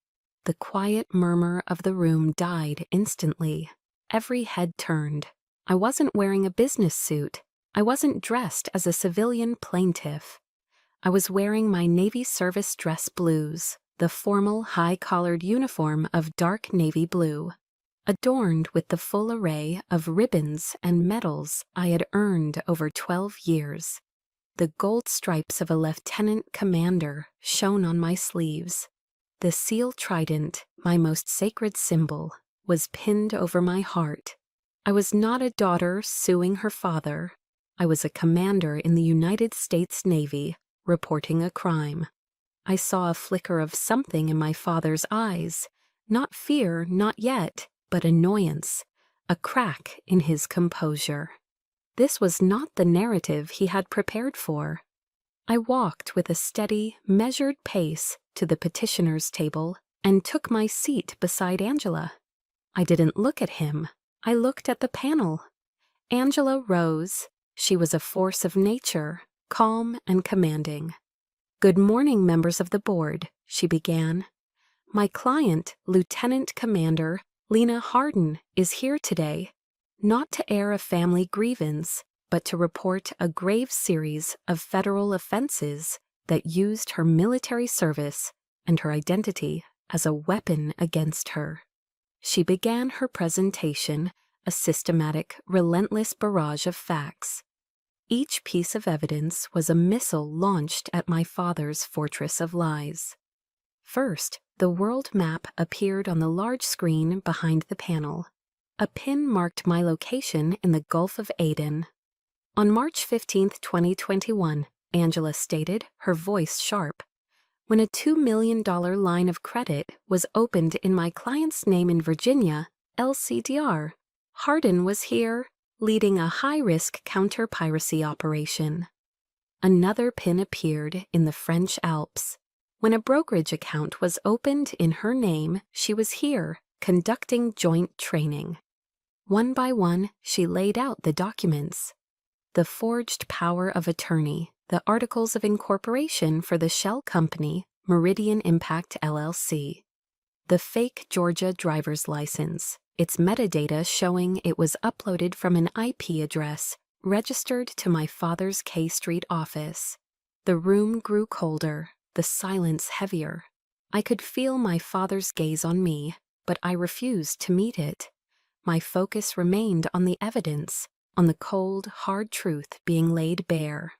The quiet murmur of the room died instantly. Every head turned. I wasn't wearing a business suit. I wasn't dressed as a civilian plaintiff. I was wearing my Navy service dress blues, the formal high-collared uniform of dark navy blue, adorned with the full array of ribbons and medals I had earned over 12 years. The gold stripes of a lieutenant commander shone on my sleeves. The seal trident, my most sacred symbol, was pinned over my heart. I was not a daughter suing her father. I was a commander in the United States Navy, reporting a crime. I saw a flicker of something in my father's eyes, not fear, not yet, but annoyance, a crack in his composure. This was not the narrative he had prepared for. I walked with a steady, measured pace to the petitioner's table and took my seat beside Angela. I didn't look at him. I looked at the panel. Angela rose. She was a force of nature, calm and commanding. "Good morning, members of the board," she began. "My client, Lieutenant Commander Lena Hardin, is here today, not to air a family grievance, but to report a grave series of federal offenses that used her military service and her identity as a weapon against her." She began her presentation, a systematic, relentless barrage of facts. Each piece of evidence was a missile launched at my father's fortress of lies. First, the world map appeared on the large screen behind the panel. A pin marked my location in the Gulf of Aden. On March 15, 2021, Angela stated, her voice sharp, when a $2 million line of credit was opened in my client's name in Virginia, LCDR, Hardin was here, leading a high-risk counter-piracy operation. Another pin appeared in the French Alps. When a brokerage account was opened in her name, she was here, conducting joint training. One by one, she laid out the documents. The forged power of attorney, the articles of incorporation for the shell company, Meridian Impact LLC. The fake Georgia driver's license, its metadata showing it was uploaded from an IP address registered to my father's K Street office. The room grew colder, the silence heavier. I could feel my father's gaze on me, but I refused to meet it. My focus remained on the evidence, on the cold, hard truth being laid bare.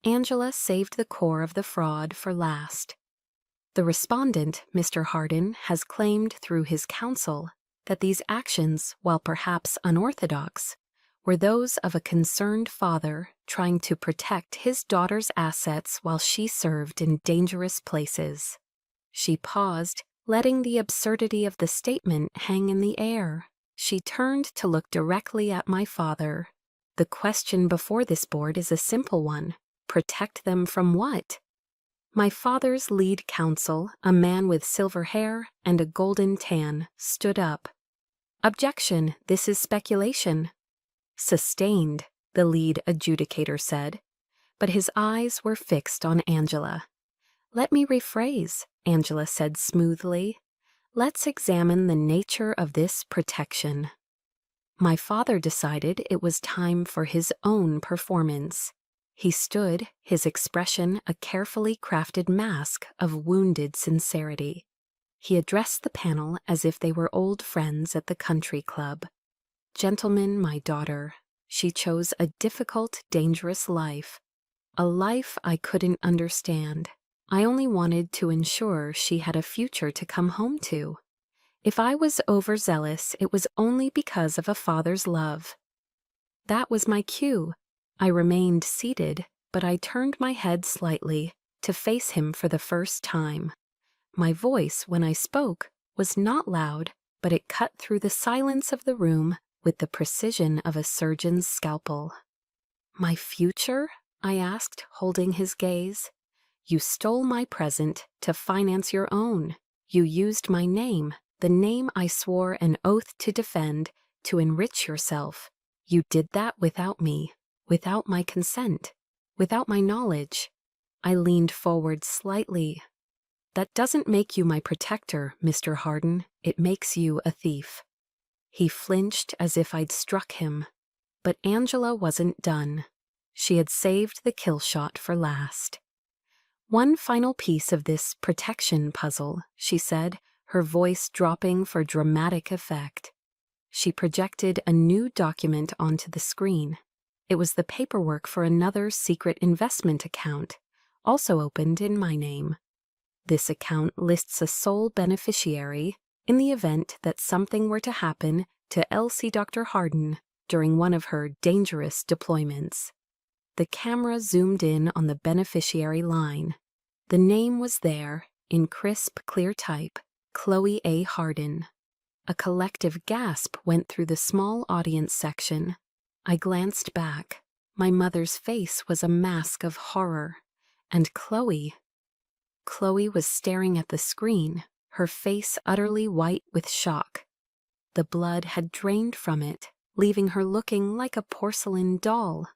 Angela saved the core of the fraud for last. The respondent, Mr. Hardin, has claimed through his counsel that these actions, while perhaps unorthodox, were those of a concerned father trying to protect his daughter's assets while she served in dangerous places. She paused, letting the absurdity of the statement hang in the air. She turned to look directly at my father. The question before this board is a simple one. Protect them from what? My father's lead counsel, a man with silver hair and a golden tan, stood up. Objection, this is speculation. Sustained, the lead adjudicator said, but his eyes were fixed on Angela. Let me rephrase, Angela said smoothly. Let's examine the nature of this protection. My father decided it was time for his own performance. He stood, his expression a carefully crafted mask of wounded sincerity. He addressed the panel as if they were old friends at the country club. Gentlemen, my daughter, she chose a difficult, dangerous life. A life I couldn't understand. I only wanted to ensure she had a future to come home to. If I was overzealous, it was only because of a father's love. That was my cue. I remained seated, but I turned my head slightly to face him for the first time. My voice, when I spoke, was not loud, but it cut through the silence of the room with the precision of a surgeon's scalpel. My future? I asked, holding his gaze. You stole my present to finance your own. You used my name, the name I swore an oath to defend, to enrich yourself. You did that without me, without my consent, without my knowledge. I leaned forward slightly. That doesn't make you my protector, Mr. Hardin. It makes you a thief. He flinched as if I'd struck him. But Angela wasn't done. She had saved the kill shot for last. One final piece of this protection puzzle, she said, her voice dropping for dramatic effect. She projected a new document onto the screen. It was the paperwork for another secret investment account, also opened in my name. This account lists a sole beneficiary in the event that something were to happen to Elsie Dr. Hardin during one of her dangerous deployments. The camera zoomed in on the beneficiary line. The name was there, in crisp, clear type, Chloe A. Hardin. A collective gasp went through the small audience section. I glanced back. My mother's face was a mask of horror, and Chloe was staring at the screen, her face utterly white with shock. The blood had drained from it, leaving her looking like a porcelain doll.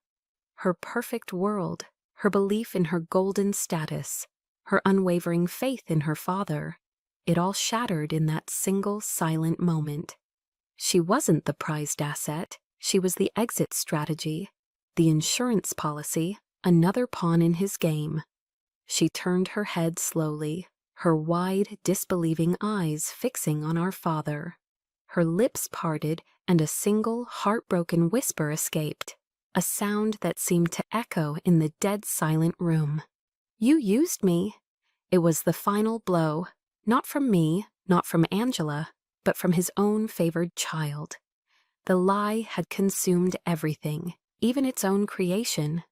Her perfect world, her belief in her golden status, her unwavering faith in her father, it all shattered in that single silent moment. She wasn't the prized asset, she was the exit strategy, the insurance policy, another pawn in his game. She turned her head slowly, her wide, disbelieving eyes fixing on our father. Her lips parted and a single, heartbroken whisper escaped, a sound that seemed to echo in the dead silent room. You used me. It was the final blow, not from me, not from Angela, but from his own favored child. The lie had consumed everything, even its own creation.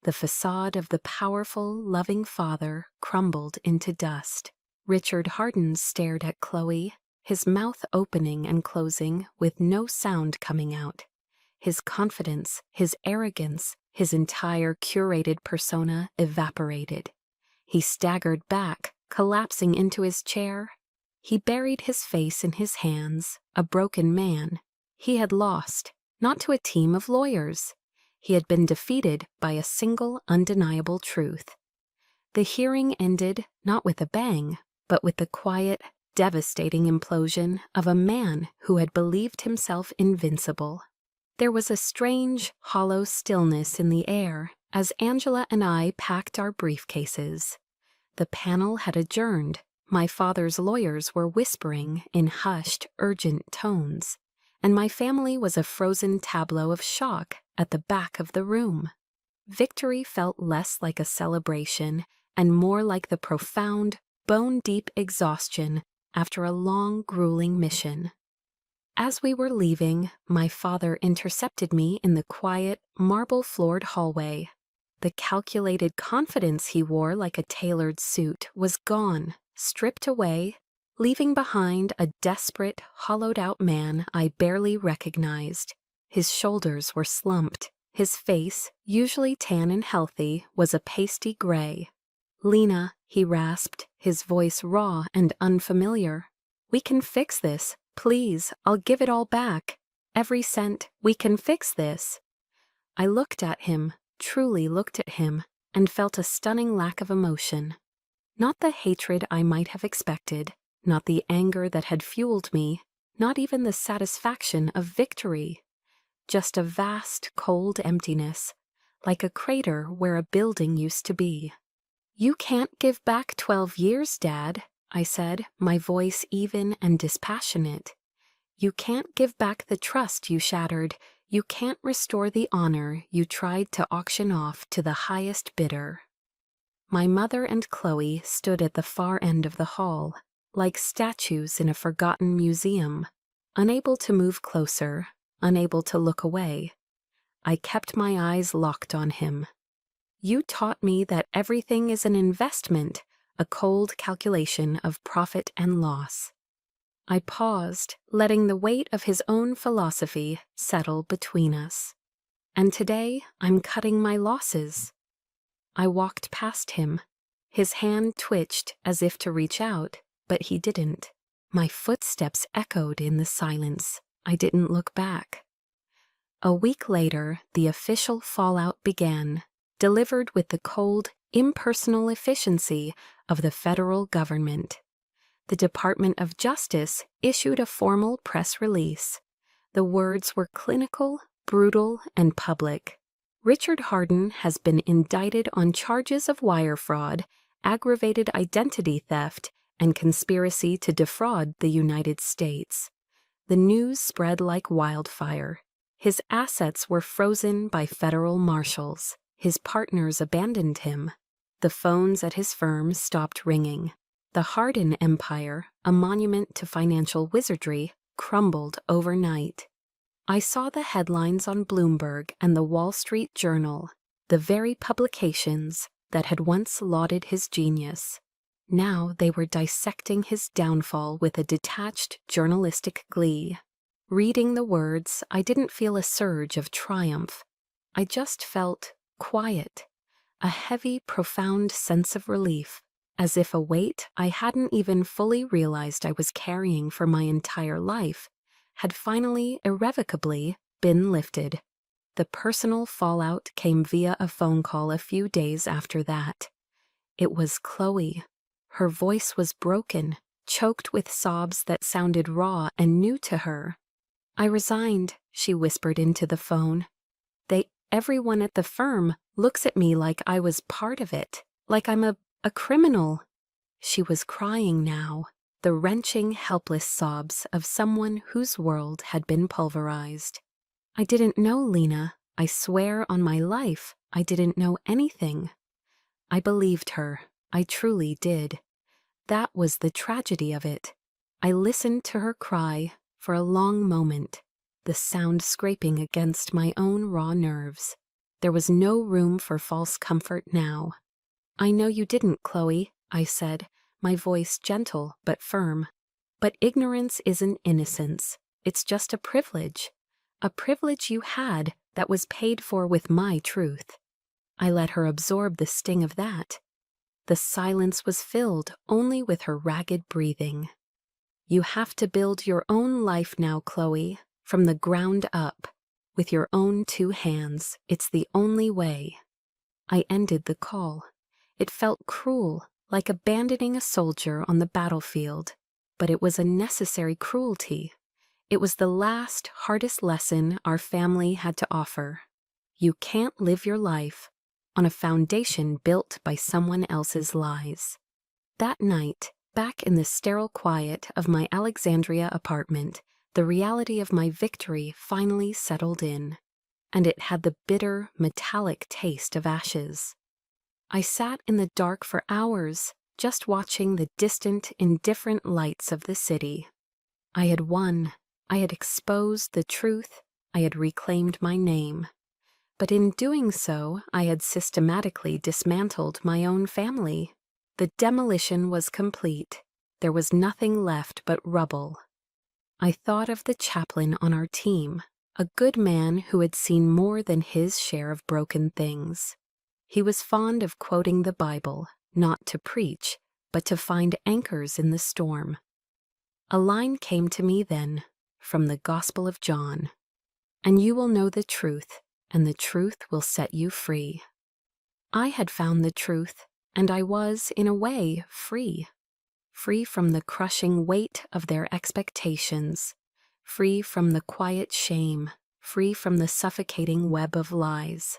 The facade of the powerful, loving father crumbled into dust. Richard Hardin stared at Chloe, his mouth opening and closing with no sound coming out. His confidence, his arrogance, his entire curated persona evaporated. He staggered back, collapsing into his chair. He buried his face in his hands, a broken man. He had lost, not to a team of lawyers. He had been defeated by a single undeniable truth. The hearing ended not with a bang, but with the quiet, devastating implosion of a man who had believed himself invincible. There was a strange, hollow stillness in the air as Angela and I packed our briefcases. The panel had adjourned. My father's lawyers were whispering in hushed, urgent tones, and my family was a frozen tableau of shock at the back of the room. Victory felt less like a celebration and more like the profound, bone-deep exhaustion after a long, grueling mission. As we were leaving, my father intercepted me in the quiet, marble-floored hallway. The calculated confidence he wore like a tailored suit was gone, stripped away, leaving behind a desperate, hollowed-out man I barely recognized. His shoulders were slumped. His face, usually tan and healthy, was a pasty gray. "Lena," he rasped, his voice raw and unfamiliar. "We can fix this. Please, I'll give it all back. Every cent. We can fix this." I looked at him, truly looked at him, and felt a stunning lack of emotion. Not the hatred I might have expected, not the anger that had fueled me, not even the satisfaction of victory. Just a vast, cold emptiness, like a crater where a building used to be. "You can't give back 12 years, Dad," I said, my voice even and dispassionate. "You can't give back the trust you shattered. You can't restore the honor you tried to auction off to the highest bidder." My mother and Chloe stood at the far end of the hall, like statues in a forgotten museum, unable to move closer, unable to look away. I kept my eyes locked on him. "You taught me that everything is an investment, a cold calculation of profit and loss." I paused, letting the weight of his own philosophy settle between us. "And today I'm cutting my losses." I walked past him. His hand twitched as if to reach out, but he didn't. My footsteps echoed in the silence. I didn't look back. A week later, the official fallout began, delivered with the cold, impersonal efficiency of the federal government. The Department of Justice issued a formal press release. The words were clinical, brutal, and public. "Richard Hardin has been indicted on charges of wire fraud, aggravated identity theft, and conspiracy to defraud the United States." The news spread like wildfire. His assets were frozen by federal marshals. His partners abandoned him. The phones at his firm stopped ringing. The Hardin empire, a monument to financial wizardry, crumbled overnight. I saw the headlines on Bloomberg and the Wall Street Journal, the very publications that had once lauded his genius. Now they were dissecting his downfall with a detached journalistic glee. Reading the words, I didn't feel a surge of triumph. I just felt quiet, a heavy, profound sense of relief, as if a weight I hadn't even fully realized I was carrying for my entire life had finally, irrevocably, been lifted. The personal fallout came via a phone call a few days after that. It was Chloe. Her voice was broken, choked with sobs that sounded raw and new to her. "I resigned," she whispered into the phone. Everyone at the firm looks at me like I was part of it, like I'm a criminal." She was crying now, the wrenching, helpless sobs of someone whose world had been pulverized. "I didn't know, Lena. I swear on my life, I didn't know anything." I believed her. I truly did. That was the tragedy of it. I listened to her cry for a long moment, the sound scraping against my own raw nerves. There was no room for false comfort now. "I know you didn't, Chloe," I said, my voice gentle but firm. "But ignorance isn't innocence. It's just a privilege you had that was paid for with my truth." I let her absorb the sting of that. The silence was filled only with her ragged breathing. "You have to build your own life now, Chloe, from the ground up, with your own 2 hands. It's the only way." I ended the call. It felt cruel, like abandoning a soldier on the battlefield, but it was a necessary cruelty. It was the last, hardest lesson our family had to offer. You can't live your life on a foundation built by someone else's lies. That night, Back in the sterile quiet of my Alexandria apartment, the reality of my victory finally settled in, and it had the bitter, metallic taste of ashes. I sat in the dark for hours, just watching the distant, indifferent lights of the city. I had won. I had exposed the truth. I had reclaimed my name. But in doing so, I had systematically dismantled my own family. The demolition was complete. There was nothing left but rubble. I thought of the chaplain on our team, a good man who had seen more than his share of broken things. He was fond of quoting the Bible, not to preach, but to find anchors in the storm. A line came to me then, from the Gospel of John, "And you will know the truth, and the truth will set you free." I had found the truth, and I was, in a way, free. Free from the crushing weight of their expectations, free from the quiet shame, free from the suffocating web of lies.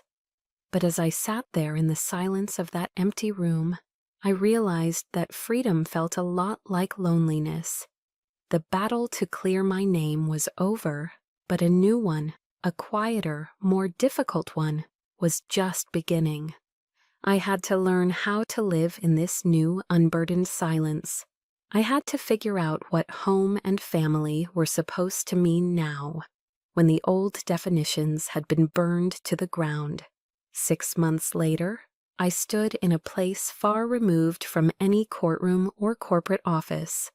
But as I sat there in the silence of that empty room, I realized that freedom felt a lot like loneliness. The battle to clear my name was over, but a new one, a quieter, more difficult one, was just beginning. I had to learn how to live in this new, unburdened silence. I had to figure out what home and family were supposed to mean now, when the old definitions had been burned to the ground. 6 months later, I stood in a place far removed from any courtroom or corporate office.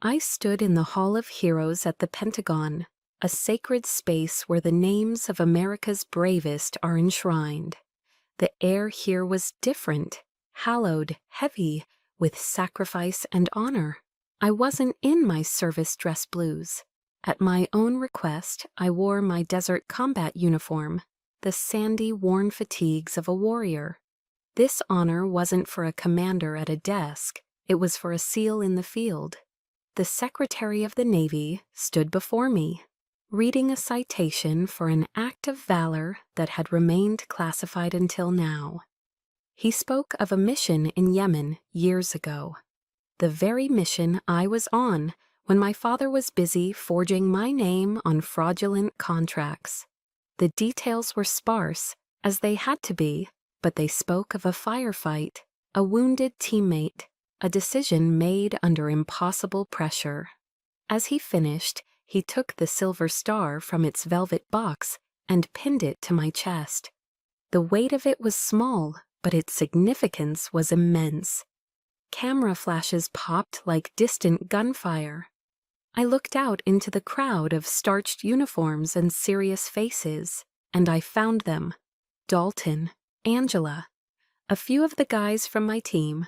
I stood in the Hall of Heroes at the Pentagon, a sacred space where the names of America's bravest are enshrined. The air here was different, hallowed, heavy, with sacrifice and honor. I wasn't in my service dress blues. At my own request, I wore my desert combat uniform, the sandy, worn fatigues of a warrior. This honor wasn't for a commander at a desk, it was for a SEAL in the field. The Secretary of the Navy stood before me, reading a citation for an act of valor that had remained classified until now. He spoke of a mission in Yemen years ago, the very mission I was on when my father was busy forging my name on fraudulent contracts. The details were sparse, as they had to be, but they spoke of a firefight, a wounded teammate, a decision made under impossible pressure. As he finished, he took the silver star from its velvet box and pinned it to my chest. The weight of it was small, but its significance was immense. Camera flashes popped like distant gunfire. I looked out into the crowd of starched uniforms and serious faces, and I found them. Dalton, Angela, a few of the guys from my team.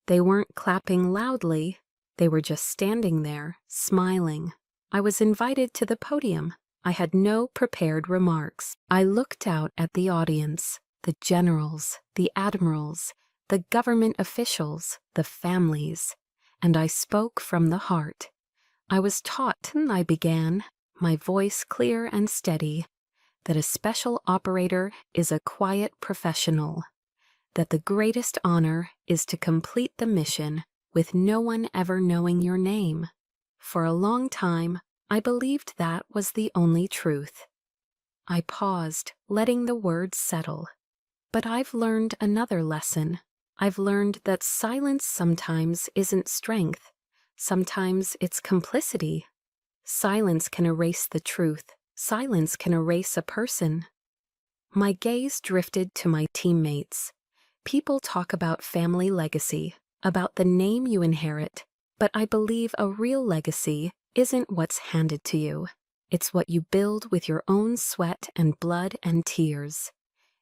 They weren't clapping loudly, they were just standing there, smiling. I was invited to the podium. I had no prepared remarks. I looked out at the audience, the generals, the admirals, the government officials, the families, and I spoke from the heart. I was taught, I began, my voice clear and steady, that a special operator is a quiet professional, that the greatest honor is to complete the mission with no one ever knowing your name. For a long time, I believed that was the only truth. I paused, letting the words settle. But I've learned another lesson. I've learned that silence sometimes isn't strength. Sometimes it's complicity. Silence can erase the truth. Silence can erase a person. My gaze drifted to my teammates. People talk about family legacy, about the name you inherit, but I believe a real legacy isn't what's handed to you. It's what you build with your own sweat and blood and tears.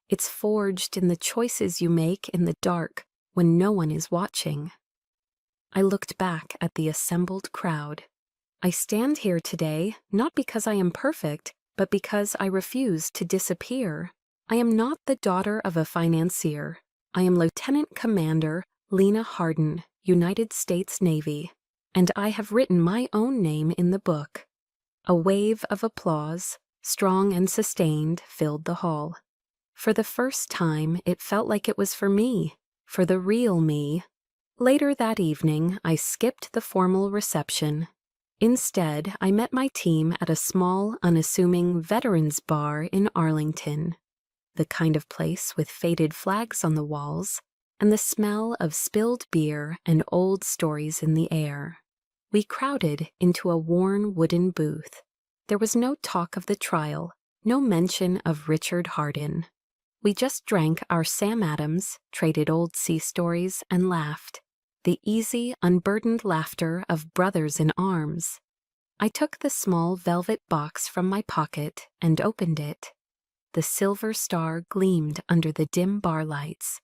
It's forged in the choices you make in the dark when no one is watching. I looked back at the assembled crowd. I stand here today not because I am perfect, but because I refuse to disappear. I am not the daughter of a financier. I am Lieutenant Commander Lena Hardin, United States Navy, and I have written my own name in the book. A wave of applause, strong and sustained, filled the hall. For the first time, it felt like it was for me, for the real me. Later that evening, I skipped the formal reception. Instead, I met my team at a small, unassuming veterans bar in Arlington, the kind of place with faded flags on the walls and the smell of spilled beer and old stories in the air. We crowded into a worn wooden booth. There was no talk of the trial, no mention of Richard Hardin. We just drank our Sam Adams, traded old sea stories, and laughed. The easy, unburdened laughter of brothers in arms. I took the small velvet box from my pocket and opened it. The silver star gleamed under the dim bar lights.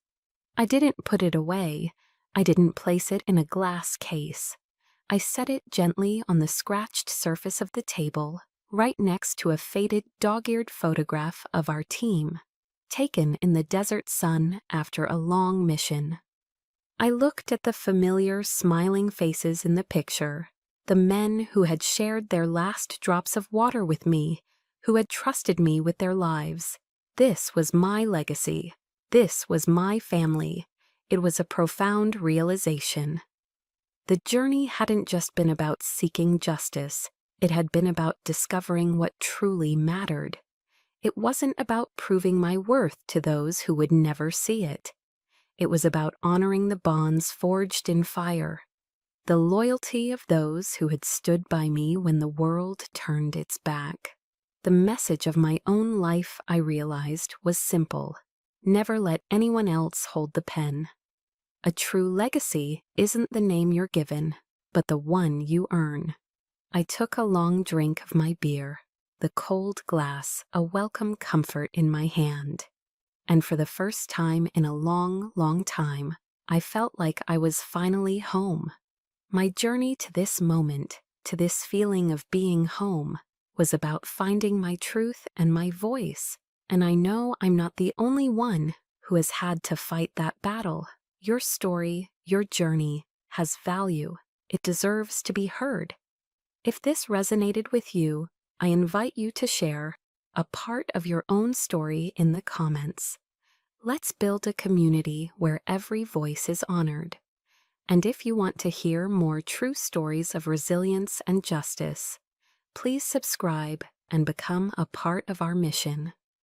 I didn't put it away. I didn't place it in a glass case. I set it gently on the scratched surface of the table, right next to a faded dog-eared photograph of our team, taken in the desert sun after a long mission. I looked at the familiar, smiling faces in the picture, the men who had shared their last drops of water with me, who had trusted me with their lives. This was my legacy. This was my family. It was a profound realization. The journey hadn't just been about seeking justice. It had been about discovering what truly mattered. It wasn't about proving my worth to those who would never see it. It was about honoring the bonds forged in fire, the loyalty of those who had stood by me when the world turned its back. The message of my own life, I realized, was simple. Never let anyone else hold the pen. A true legacy isn't the name you're given, but the one you earn. I took a long drink of my beer, the cold glass a welcome comfort in my hand. And for the first time in a long, long time, I felt like I was finally home. My journey to this moment, to this feeling of being home, was about finding my truth and my voice. And I know I'm not the only one who has had to fight that battle. Your story, your journey, has value. It deserves to be heard. If this resonated with you, I invite you to share a part of your own story in the comments. Let's build a community where every voice is honored. And if you want to hear more true stories of resilience and justice, please subscribe and become a part of our mission.